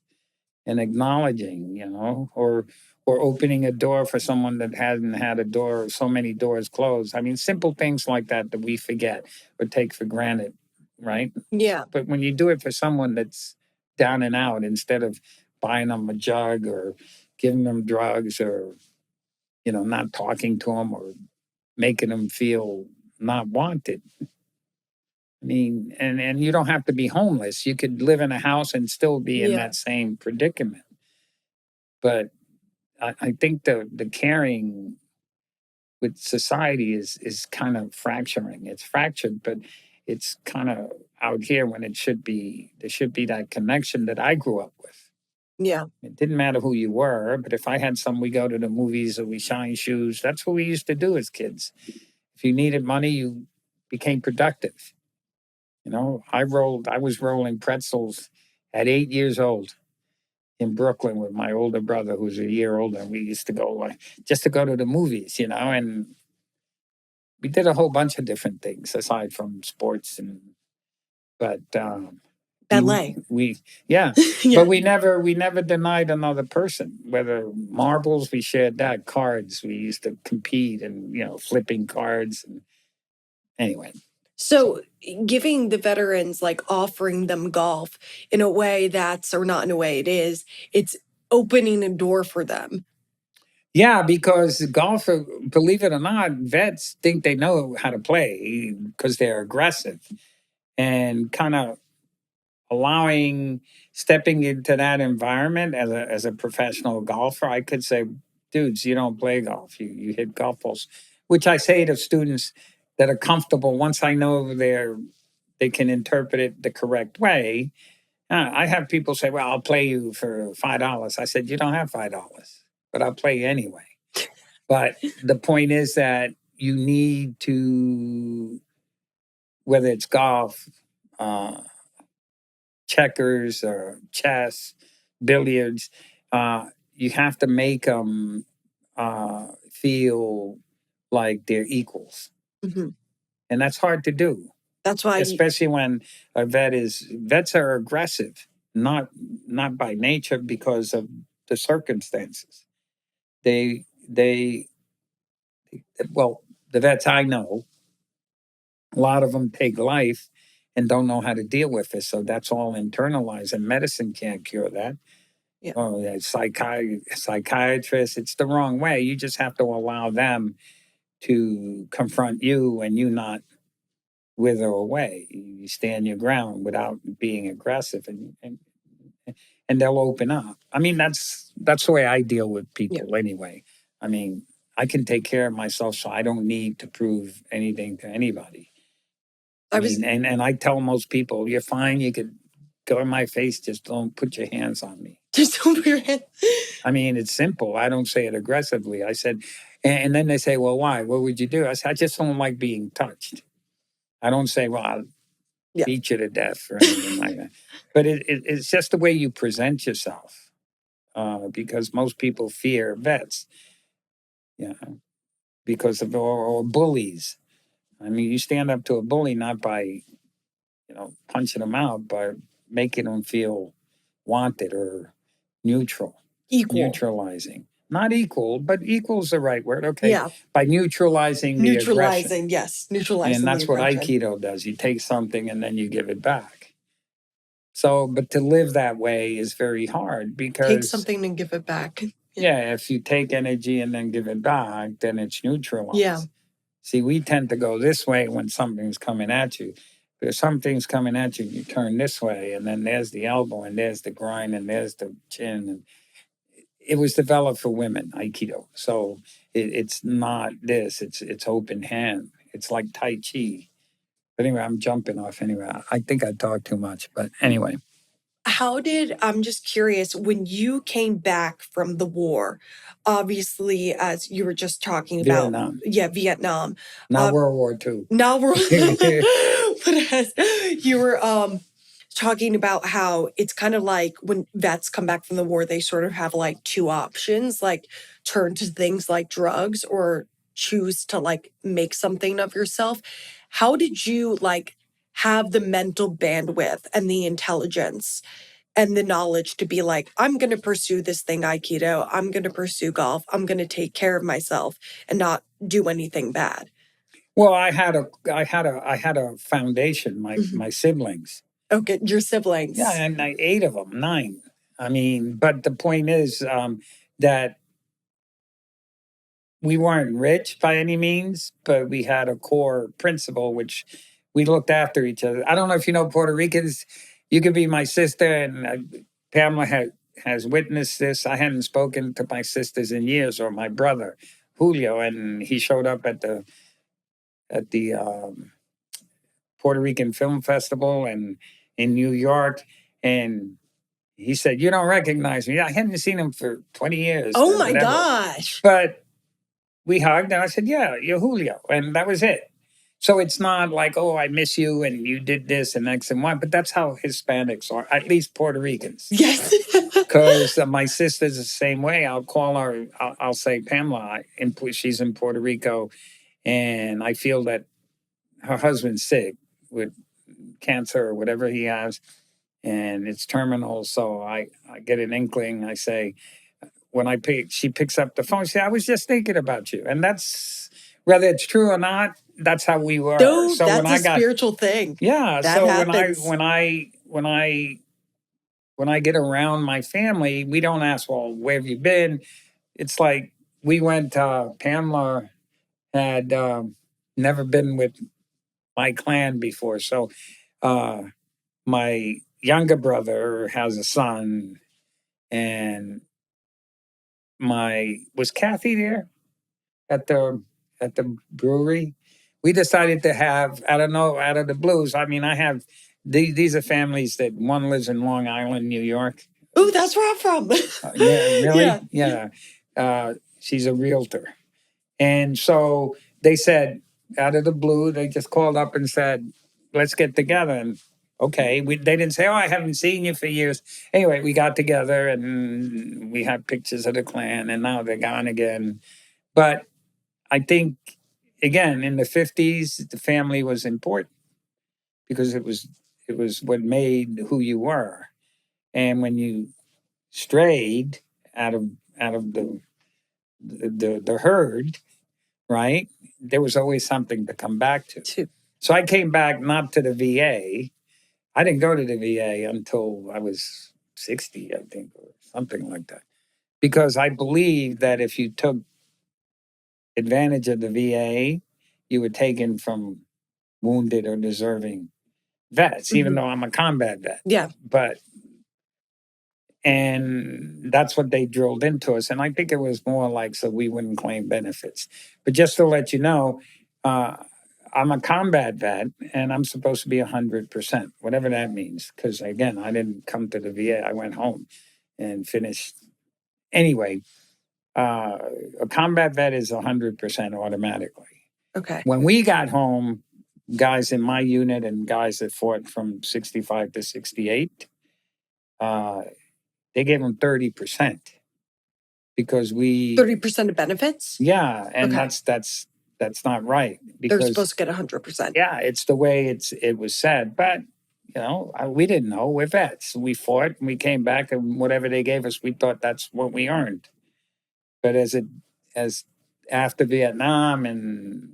and acknowledging, or opening a door for someone that hasn't had a door, so many doors closed. I mean, simple things like that we forget or take for granted, right? Yeah. But when you do it for someone that's down and out, instead of buying them a jug or giving them drugs, or not talking to them, or making them feel not wanted. I mean, and you don't have to be homeless. You could live in a house and still be in Yeah. that same predicament. But I think the caring with society is kind of fracturing. It's fractured, but it's kind of out here when there should be that connection that I grew up with. Yeah. It didn't matter who you were, but if I had we go to the movies or we shine shoes. That's what we used to do as kids. If you needed money, you became productive. I was rolling pretzels at 8 years old in Brooklyn with my older brother, who's a year older. And we used to go just to go to the movies, and we did a whole bunch of different things aside from sports. But Ballet. Yeah. Yeah. But we never denied another person. Whether marbles, we shared that. Cards, we used to compete, and flipping cards. And anyway, So giving the veterans, like offering them golf in a way or not in a way it is, it's opening a door for them. yeah, because golf, believe it or not, vets think they know how to play because they're aggressive, and kind of allowing stepping into that environment as a professional golfer, I could say, dudes, you don't play golf. You hit golf balls, which I say to students that are comfortable. Once I know they can interpret it the correct way. I have people say, "Well, I'll play you for $5." I said, "You don't have $5, but I'll play you anyway." But the point is that you need to, whether it's golf, uh, checkers, or chess, billiards, you have to make them feel like they're equals, Mhm. and that's hard to do, That's why especially when vets are aggressive, not by nature because of the circumstances. They well, the vets I know, a lot of them take life and don't know how to deal with it. So that's all internalized, and medicine can't cure that. yeah. Oh, yeah, psychiatrists, it's the wrong way. You just have to allow them to confront you and you not wither away. You stand your ground without being aggressive, and they'll open up. I mean, that's the way I deal with Yeah. people anyway. I mean, I can take care of myself, so I don't need to prove anything to anybody. I I was mean, and I tell most people, you're fine. You could go in my face, just don't put your hands on me. just over your head. I mean, it's simple. I don't say it aggressively. I said, and then they say, well, why? What would you do? I said, I just don't like being touched. I don't say, well, I'll Yeah. beat you to death or anything like that. But it's just the way you present yourself, because most people fear vets, yeah, because of or bullies. I mean, you stand up to a bully not by punching them out, but making them feel wanted or neutral, Equal. neutralizing. Not equal, but equal is the right word. Okay. Yeah. By neutralizing the aggression. Neutralizing, yes. And Neutralizing the that's what aggression. Aikido does. You take something and then you give it back. So, but to live that way is very hard Take because, something and give it back. yeah, if you take energy and then give it back, then it's neutralized. Yeah. See, we tend to go this way when something's coming at you. If something's coming at you, you turn this way, and then there's the elbow, and there's the groin, and there's the chin. And it was developed for women, Aikido. So it's not this. It's open hand. It's like Tai Chi. But anyway, I'm jumping off. Anyway, I think I talked too much. But anyway, I'm just curious, when you came back from the war, obviously, as you were just talking about, Vietnam, Vietnam, not World War II. now we're, but as you were talking about how it's kind of like when vets come back from the war, they sort of have like two options, like turn to things like drugs or choose to like make something of yourself. How did you like have the mental bandwidth and the intelligence and the knowledge to be like, I'm going to pursue this thing, Aikido. I'm going to pursue golf. I'm going to take care of myself and not do anything bad? Well, I had a foundation. My siblings. Okay, your siblings. Yeah, and 8 of them, 9. I mean, but the point is that we weren't rich by any means, but we had a core principle which we looked after each other. I don't know if you know Puerto Ricans. You could be my sister, and Pamela has witnessed this. I hadn't spoken to my sisters in years, or my brother Julio, and he showed up at the Puerto Rican Film Festival and in New York, and he said, "You don't recognize me." I hadn't seen him for 20 years. Oh or my whatever. gosh. But we hugged, and I said, "Yeah, you're Julio," and that was it. So it's not like, "Oh, I miss you, and you did this and X and Y," but that's how Hispanics are, at least Puerto Ricans. Yes. Because my sister's the same way. I'll call her. I'll say Pamela. She's in Puerto Rico, and I feel that her husband's sick with cancer or whatever he has, and it's terminal. So I get an inkling. I say, when she picks up the phone, she said, I was just thinking about you. And that's, whether it's true or not, that's how we were. No, So when that's I a got, spiritual thing. yeah. That So happens. when I get around my family, we don't ask, well, where have you been? It's like we went, Pamela had never been with my clan before. So my younger brother has a son, and was Kathy there at the brewery? We decided to have, I don't know, out of the blues. I mean, I have these are families that one lives in Long Island, New York. Ooh, that's where I'm from. Yeah, really? Yeah. She's a realtor. And so they said, out of the blue, they just called up and said, let's get together. And okay, they didn't say, oh, I haven't seen you for years. Anyway, we got together and we had pictures of the clan, and now they're gone again. But I think, again, in the 50s, the family was important because it was what made who you were. And when you strayed out of the herd, right? There was always something to come back to. So I came back not to the VA. I didn't go to the VA until I was 60, I think, or something like that. Because I believe that if you took advantage of the VA, you were taken from wounded or deserving vets, even though I'm a combat vet. Yeah. And that's what they drilled into us. And I think it was more like so we wouldn't claim benefits. But just to let you know, I'm a combat vet and I'm supposed to be 100%, whatever that means. Because again, I didn't come to the VA. I went home and finished. Anyway, a combat vet is 100% automatically. Okay. When we got home, guys in my unit and guys that fought from 65 to 68, they gave them 30% because 30% of benefits? Yeah, and Okay. that's not right They're because supposed to get 100%. yeah, it's the way it was said. But we didn't know. We're vets. We fought and we came back, and whatever they gave us, we thought that's what we earned. But as after Vietnam, and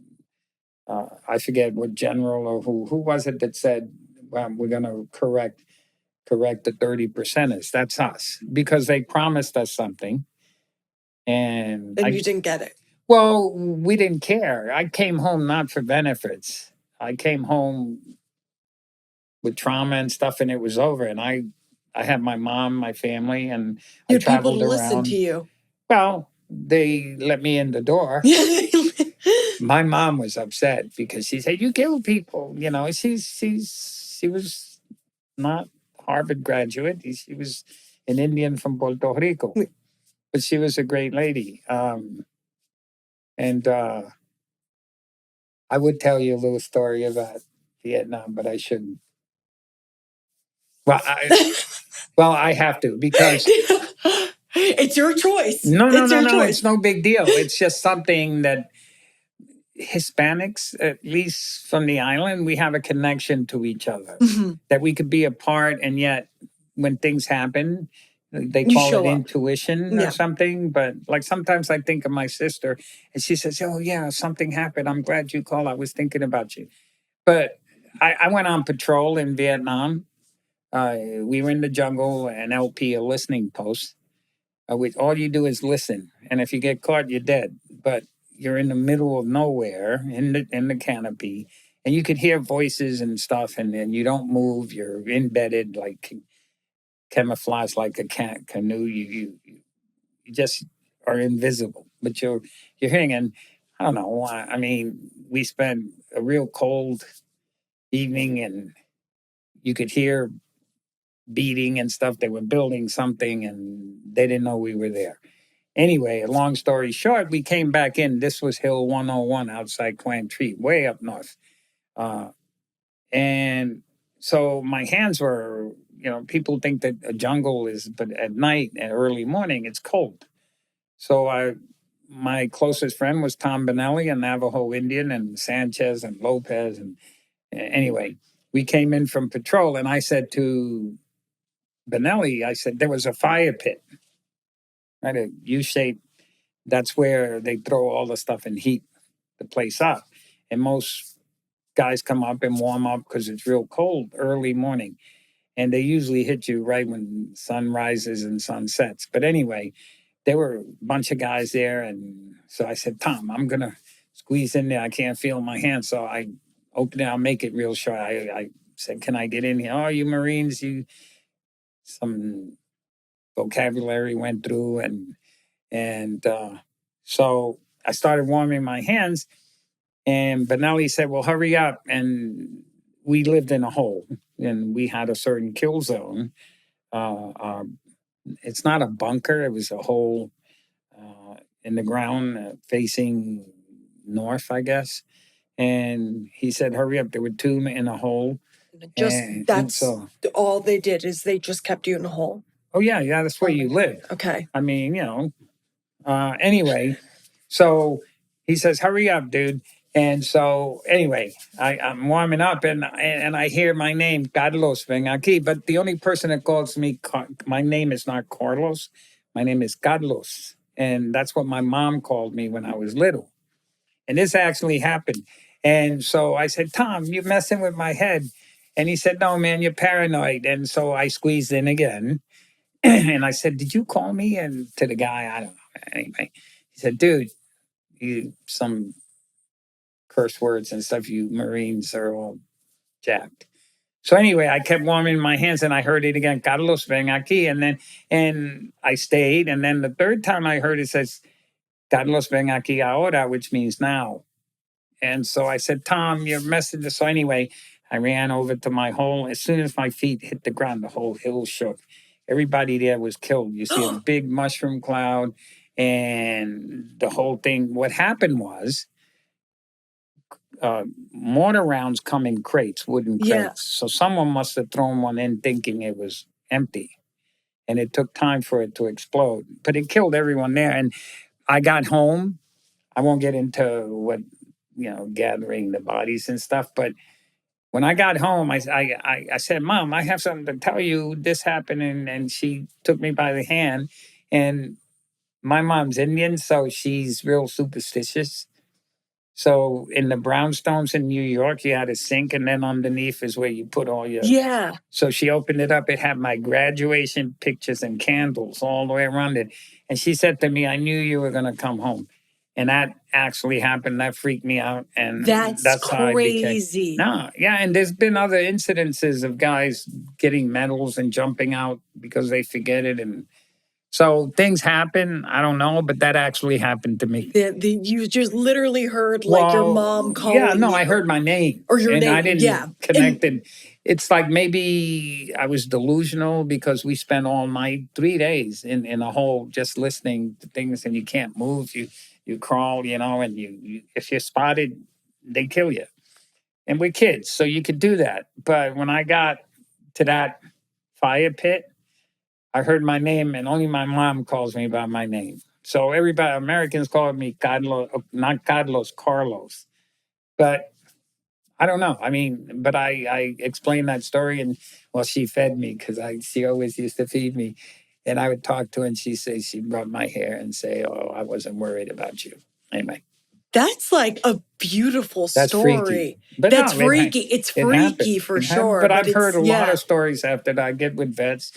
I forget what general or who was it that said, well, we're going to correct the 30%ers. That's us because they promised us something. And you didn't get it. Well, we didn't care. I came home not for benefits. I came home with trauma and stuff, and it was over. And I had my mom, my family, and You I had people traveled to around. listen to you. Well, they let me in the door. My mom was upset because she said, "You kill people." She was not Harvard graduate. She was an Indian from Puerto Rico, but she was a great lady. And I would tell you a little story about Vietnam, but I shouldn't. Well, I have to because it's your choice. no, It's your choice. it's no big deal. It's just something that Hispanics, at least from the island, we have a connection to each other that we could be apart, and yet when things happen, they call it intuition or something. But like sometimes I think of my sister, and she says, "Oh yeah, something happened. I'm glad you called. I was thinking about you." But I went on patrol in Vietnam. We were in the jungle, an LP, a listening post. All you do is listen, and if you get caught, you're dead. But you're in the middle of nowhere in the canopy, and you could hear voices and stuff, and then you don't move. You're embedded, like camouflage, like a canoe. You just are invisible, but you're hearing. And I don't know. I mean, we spent a real cold evening, and you could hear beating and stuff. They were building something and they didn't know we were there. Anyway, a long story short, we came back in. This was Hill 101 outside Quang Tree, way up north. And so my hands were, people think that a jungle is, but at night and early morning, it's cold. So my closest friend was Tom Benelli, a Navajo Indian, and Sanchez and Lopez. And anyway, we came in from patrol, and I said to Benelli, I said, there was a fire pit, right? A U-shaped. That's where they throw all the stuff and heat the place up. And most guys come up and warm up because it's real cold early morning. And they usually hit you right when sun rises and sun sets. But anyway, there were a bunch of guys there. And so I said, Tom, I'm going to squeeze in there. I can't feel my hand. So I open it. I'll make it real short. I said, "Can I get in here?" "Oh, you Marines, you..." Some vocabulary went through, and so I started warming my hands, and Benelli said, "Well, hurry up." And we lived in a hole, and we had a certain kill zone. Uh, uh, it's not a bunker; it was a hole in the ground facing north, I guess. And he said, "Hurry up!" There were two in a hole, Just and that's so, all they did is they just kept you in a hole. oh yeah, yeah, that's where you live. Okay. I mean, anyway, so he says, "Hurry up, dude." And so anyway, I'm warming up, and I hear my name, Carlos, ven aquí. But the only person that calls me, my name is not Carlos. My name is Carlos. And that's what my mom called me when I was little. And this actually happened. And so I said, "Tom, you're messing with my head." And he said, "No, man, you're paranoid." And so I squeezed in again. And I said, "Did you call me?" And to the guy, I don't know. Anyway, he said, "Dude, you some curse words and stuff, you Marines are all jacked." So anyway, I kept warming my hands and I heard it again, Carlos, ven aquí. And I stayed. And then the third time I heard it says, Carlos, ven aquí ahora, which means now. And so I said, "Tom, your message." So anyway, I ran over to my hole. As soon as my feet hit the ground, the whole hill shook. Everybody there was killed. You see a big mushroom cloud and the whole thing. What happened was mortar rounds come in crates, wooden crates. Yeah. So someone must have thrown one in thinking it was empty. And it took time for it to explode. But it killed everyone there. And I got home. I won't get into what, gathering the bodies and stuff. But when I got home, I said, "Mom, I have something to tell you. This happened." And she took me by the hand. And my mom's Indian, so she's real superstitious. So in the brownstones in New York, you had a sink, and then underneath is where you put all your. Yeah. So she opened it up. It had my graduation pictures and candles all the way around it. And she said to me, "I knew you were going to come home." And that actually happened. That freaked me out. And That's how I became. crazy. No, yeah. And there's been other incidences of guys getting medals and jumping out because they forget it. And so things happen. I don't know, but that actually happened to me. You just literally heard like your mom calling yeah, no, I you. heard my name. Or your and name, I didn't yeah. connect it. It's like maybe I was delusional because we spent all night, 3 days in a hole just listening to things, and you can't move. You crawl, and you if you're spotted, they kill you. And we're kids, so you could do that. But when I got to that fire pit, I heard my name, and only my mom calls me by my name. So everybody, Americans call me Carlos, not Carlos, Carlos. But I don't know. I mean, but I explained that story, and well, she fed me because she always used to feed me, and I would talk to her, and she'd rub my hair and say, "Oh, I wasn't worried about you." Anyway, that's like a beautiful that's story. freaky. But that's no, freaky. It's it freaky happened. for It happened. sure. But I've heard a lot yeah. of stories after that. I get with vets,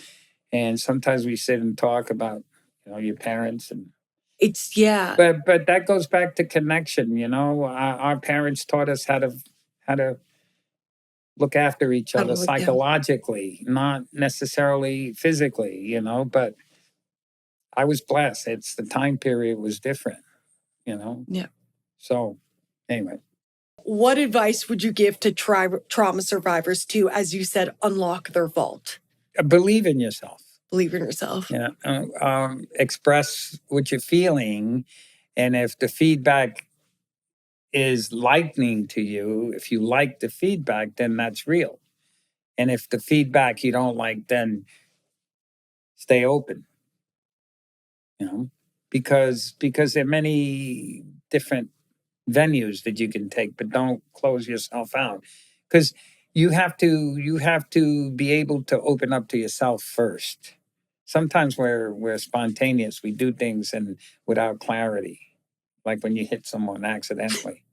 and sometimes we sit and talk about your parents and. It's yeah. But that goes back to connection. Our parents taught us how to look after each other psychologically, not necessarily physically. But I was blessed. It's the time period was different. Yeah. So anyway, what advice would you give to trauma survivors to, as you said, unlock their vault? believe in yourself. Believe in yourself. Yeah. Express what you're feeling, and if the feedback is lightning to you, if you like the feedback, then that's real. And if the feedback you don't like, then stay open. Because there are many different venues that you can take, but don't close yourself out. Because you have to be able to open up to yourself first. Sometimes we're spontaneous. We do things and without clarity, like when you hit someone accidentally.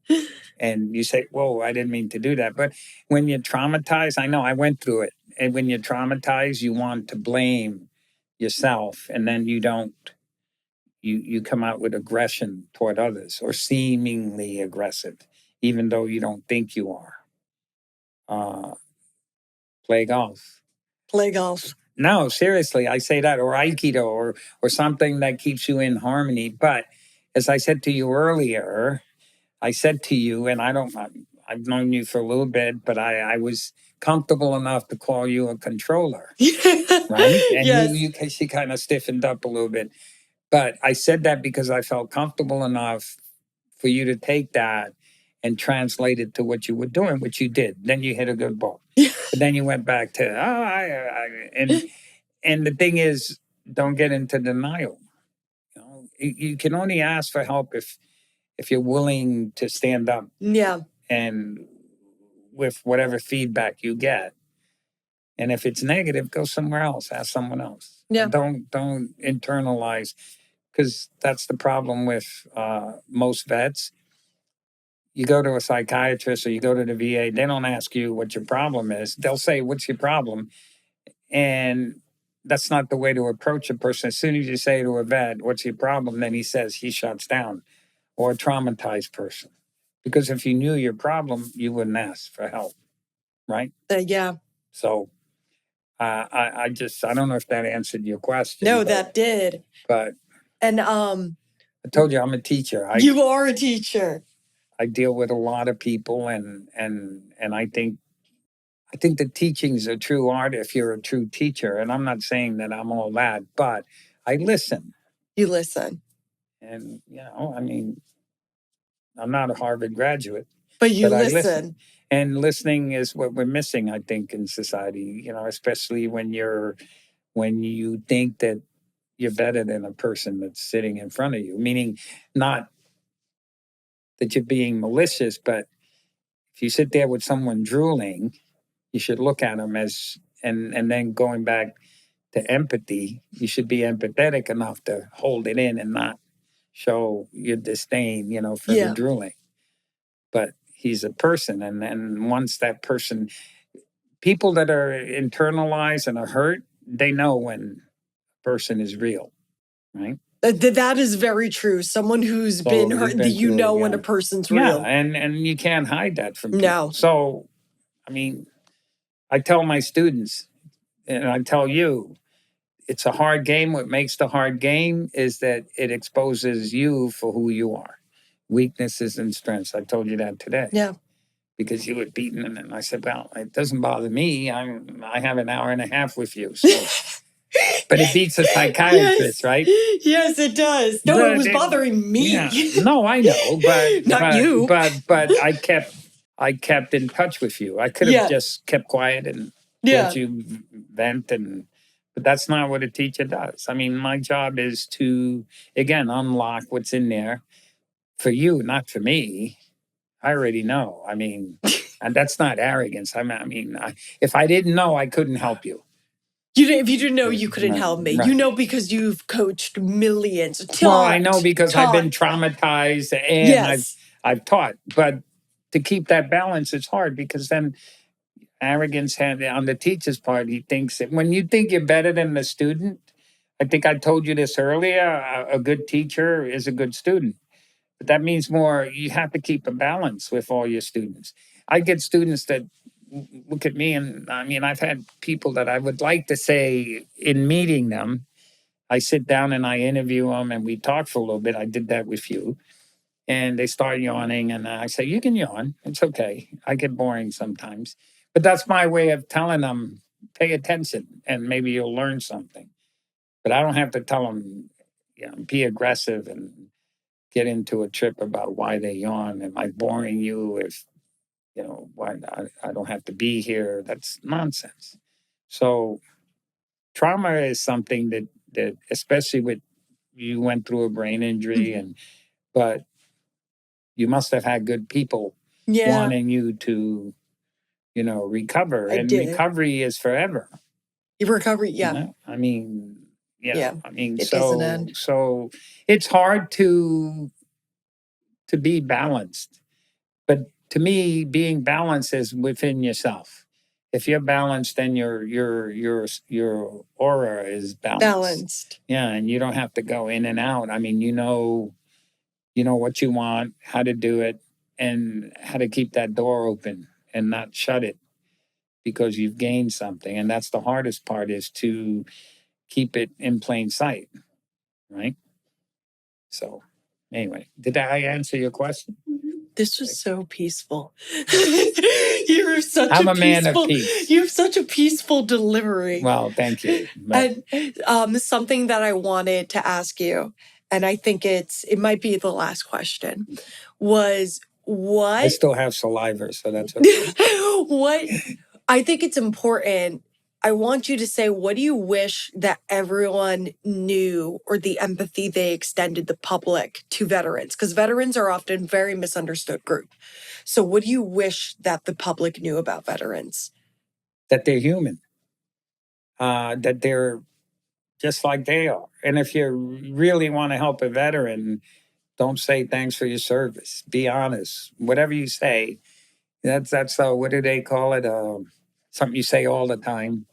And you say, "Whoa, I didn't mean to do that." But when you're traumatized, I know I went through it. And when you're traumatized, you want to blame yourself, and then you don't. You come out with aggression toward others, or seemingly aggressive, even though you don't think you are. Uh, Play golf. Play golf. No, seriously, I say that, or Aikido, or something that keeps you in harmony. But as I said to you earlier, I said to you, and I've known you for a little bit, but I was comfortable enough to call you a controller, right? And Yes. she kind of stiffened up a little bit. But I said that because I felt comfortable enough for you to take that and translate it to what you were doing, which you did. Then you hit a good ball. But then you went back to, and the thing is, don't get into denial. You know, you can only ask for help if you're willing to stand up Yeah. and with whatever feedback you get. And if it's negative, go somewhere else, ask someone else. Yeah. Don't internalize, because that's the problem with most vets. You go to a psychiatrist or you go to the VA, they don't ask you what your problem is. They'll say, "What's your problem?" And that's not the way to approach a person. As soon as you say to a vet, "What's your problem?" then he shuts down, or a traumatized person. Because if you knew your problem, you wouldn't ask for help, right? Yeah. So I don't know if that answered your question. No, that did. But And I told you I'm a teacher. You are a teacher. I deal with a lot of people, and I think the teaching's a true art if you're a true teacher. And I'm not saying that I'm all that, but I listen. You listen. And I mean, I'm not a Harvard graduate, but you I listen. And listening is what we're missing, I think, in society. Especially when you think that you're better than a person that's sitting in front of you. Meaning, not that you're being malicious, but if you sit there with someone drooling, you should look at them as, and then going back to empathy, you should be empathetic enough to hold it in and not show your disdain, for the drooling. But he's a person, and then once that person, people that are internalized and are hurt, they know when a person is real, right? That is very true. Someone who's been hurt, when a person's real. And you can't hide that from people. No. So, I mean, I tell my students, and I tell you, it's a hard game. What makes the hard game is that it exposes you for who you are, weaknesses and strengths. I told you that today. Yeah. Because you were beaten, and I said, "Well, it doesn't bother me. I have an hour and a half with you." So, but it beats a psychiatrist, right? Yes, it does. No, it was bothering me. Yeah. No, I know, but not you. But I kept in touch with you. I could have just kept quiet and let you vent, but that's not what a teacher does. I mean, my job is to, again, unlock what's in there for you, not for me. I already know. I mean, and that's not arrogance. If I didn't know, I couldn't help you. If you didn't know, you couldn't help me. Right. Because you've coached millions. Well, I know because I've been traumatized and I've taught. But to keep that balance, it's hard, because then arrogance on the teacher's part, he thinks that when you think you're better than the student, I think I told you this earlier, a good teacher is a good student. But that means more, you have to keep a balance with all your students. I get students that look at me, and I mean, I've had people that I would like to say in meeting them, I sit down and I interview them and we talk for a little bit. I did that with you. And they start yawning, and I say, "You can yawn. It's okay. I get boring sometimes." But that's my way of telling them, pay attention and maybe you'll learn something. But I don't have to tell them, be aggressive and get into a trip about why they yawn. Am I boring you? If, why I don't have to be here. That's nonsense. So trauma is something that especially with, you went through a brain injury, but you must have had good people wanting you to, recover. And recovery is forever. Recovery, I mean, I mean, it doesn't end. So it's hard to be balanced. But to me, being balanced is within yourself. If you're balanced, then your aura is balanced. Yeah, and you don't have to go in and out. I mean, you know what you want, how to do it, and how to keep that door open and not shut it. because you've gained something. And that's the hardest part, is to keep it in plain sight, right? So anyway, did I answer your question? This was so peaceful. You're such I'm a a man of peaceful. peace. You have such a peaceful delivery. Well, thank you. But And something that I wanted to ask you, and I think it might be the last question, was I what still have saliva, so that's okay. what I think it's important. I want you to say, what do you wish that everyone knew, or the empathy they extended the public to veterans? Because veterans are often very misunderstood group. So what do you wish that the public knew about veterans? That they're human, that they're just like they are. And if you really want to help a veteran, don't say thanks for your service. Be honest. Whatever you say, that's what do they call it? Something you say all the time.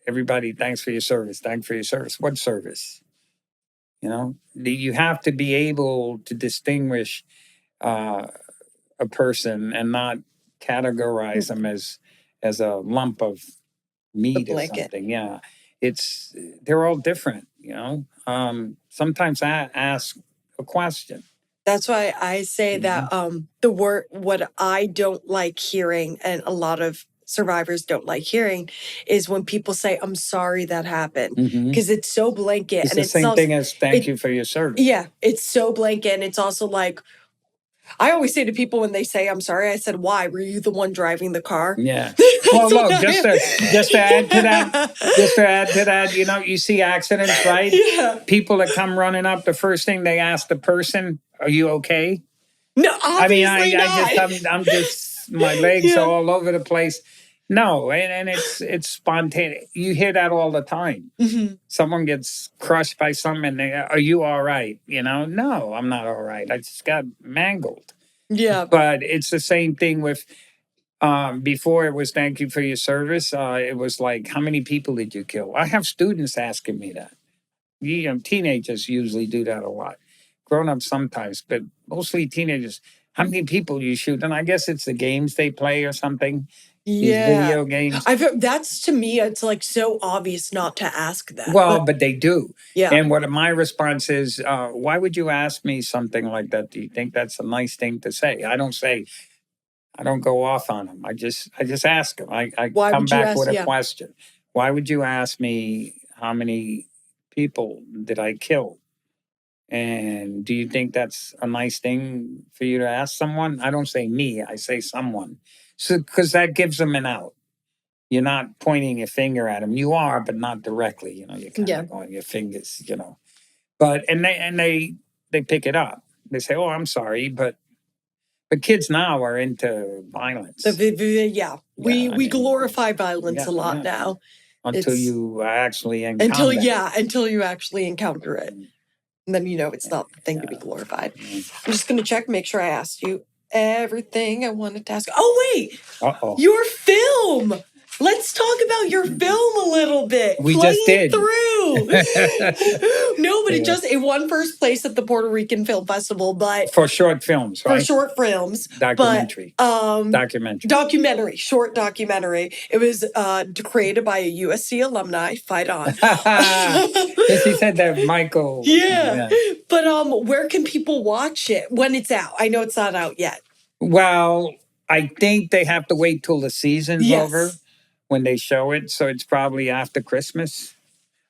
Everybody, thanks for your service. Thanks for your service. What service? You have to be able to distinguish uh, a person and not categorize them as a lump of The meat or blanket. something. Yeah, they're all different. Sometimes I ask a question. That's why I say Mhm. that the word, what I don't like hearing, and a lot of survivors don't like hearing, is when people say, "I'm sorry that happened," Mhm. because it's so blanket. It's And the it's same also, thing as thank you for your service. yeah, it's so blanket. And it's also like, I always say to people when they say, "I'm sorry," I said, "Why? Were you the one driving the car?" Yeah. That's Well, what look, just to add to that, you see accidents, right? Yeah. People that come running up, the first thing they ask the person, "Are you okay?" No, I mean, obviously I'm just my legs Yeah. are all over the place. No, and it's spontaneous. You hear that all the time. Mhm. Someone gets crushed by something, and are you all right? No, I'm not all right. I just got mangled. Yeah. But it's the same thing with before it was thank you for your service. It was like, how many people did you kill? I have students asking me that. Teenagers usually do that a lot. Grown ups sometimes, but mostly teenagers. How many people you shoot? And I guess it's the games they play or something. These Yeah. video games. That's, to me, it's like so obvious not to ask that. Well, but they do. Yeah. And what my response is, why would you ask me something like that? Do you think that's a nice thing to say? I don't go off on them. I just ask them. I Why come would you back ask? with a Yeah. question. Why would you ask me how many people did I kill? And do you think that's a nice thing for you to ask someone? I don't say me, I say someone. So, because that gives them an out. You're not pointing your finger at them. You are, but not directly. You're kind Yeah. of going your fingers. But they pick it up. They say, "Oh, I'm sorry," but kids now are into violence. Yeah. We I mean, glorify violence a lot now. Until It's- you actually encounter until you actually encounter it. And then it's not the thing to be glorified. I'm just gonna check, make sure I asked you everything I wanted to ask. Oh wait, your film. Let's talk about your film a little bit. We Playing just did. through. No, but it won first place at the Puerto Rican Film Festival, but for short films, right? For short films, documentary, documentary, short documentary. It was created by a USC alumni. Fight on. Yes, he said that, Michael. Yeah. But where can people watch it when it's out? I know it's not out yet. Well, I think they have to wait till the season's over when they show it. So it's probably after Christmas.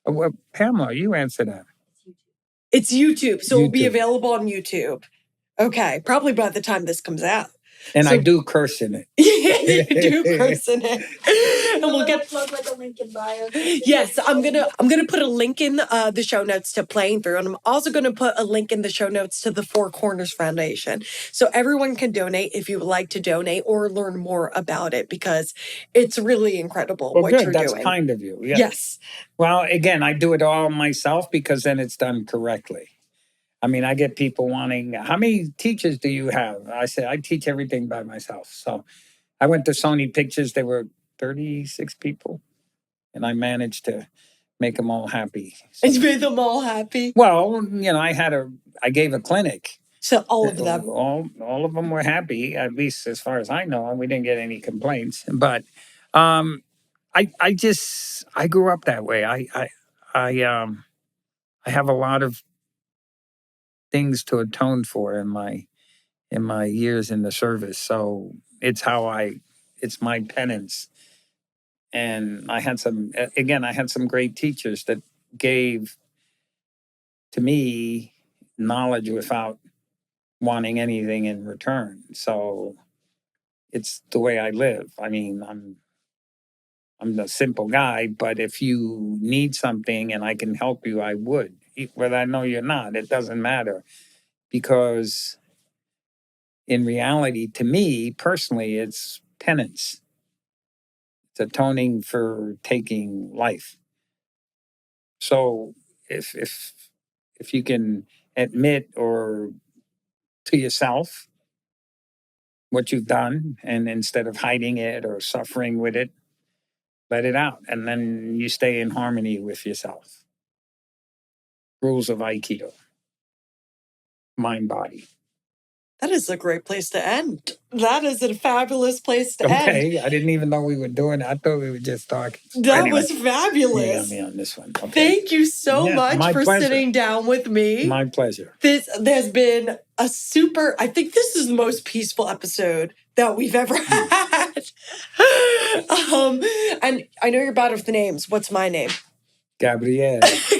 Well, Pamela, you answer that. It's YouTube. So it'll be available on YouTube. Okay. Probably by the time this comes out. And I do curse in it. You do curse in it. And we'll get plug like a link in bio. Yes, I'm gonna put a link in the show notes to Playing Through, and I'm also gonna put a link in the show notes to the Four Corners Foundation, so everyone can donate if you would like to donate or learn more about it, because it's really incredible what you're That's doing. kind of you. Yeah. Yes. Well, again, I do it all myself because then it's done correctly. I mean, I get people wanting, how many teachers do you have? I say, I teach everything by myself. So I went to Sony Pictures. There were 36 people, and I managed to make them all happy. And you made them all happy? Well, I gave a clinic. So all of them? All of them were happy, at least as far as I know. We didn't get any complaints. But I grew up that way. I have a lot of things to atone for in my years in the service. So it's it's my penance. And I had some great teachers that gave to me knowledge without wanting anything in return. So it's the way I live. I mean, I'm a simple guy, but if you need something and I can help you, I would. Whether I know you're not, it doesn't matter. Because in reality, to me personally, it's penance. It's atoning for taking life. So if you can admit or to yourself what you've done, and instead of hiding it or suffering with it, let it out, and then you stay in harmony with yourself. Rules of Aikido, mind body. That is a great place to end. That is a fabulous place to end. Okay, I didn't even know we were doing it. I thought we were just talking. That was fabulous. You got me on this one. Okay. Thank you so much for sitting down with me. My pleasure. This has been a super, I think this is the most peaceful episode that we've ever had. And I know you're bad with the names. What's my name? Gabrielle. Thank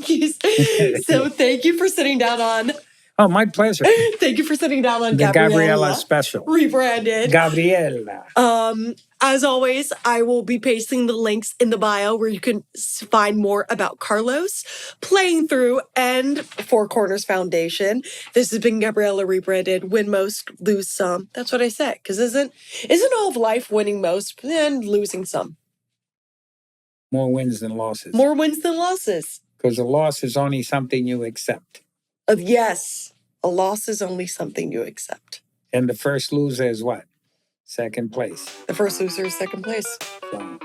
you. So thank you for sitting down on. Oh, my pleasure. Thank you for sitting down on The Gabriella special. Rebranded. Gabriella. As always, I will be pasting the links in the bio where you can find more about Carlos, Playing Through, and Four Corners Foundation. This has been Gabriella Rebranded. Win most, lose some. That's what I said. Because isn't all of life winning most and losing some? More wins than losses. More wins than losses. Because a loss is only something you accept. Yes, a loss is only something you accept. And the first loser is what? Second place. The first loser is second place. So.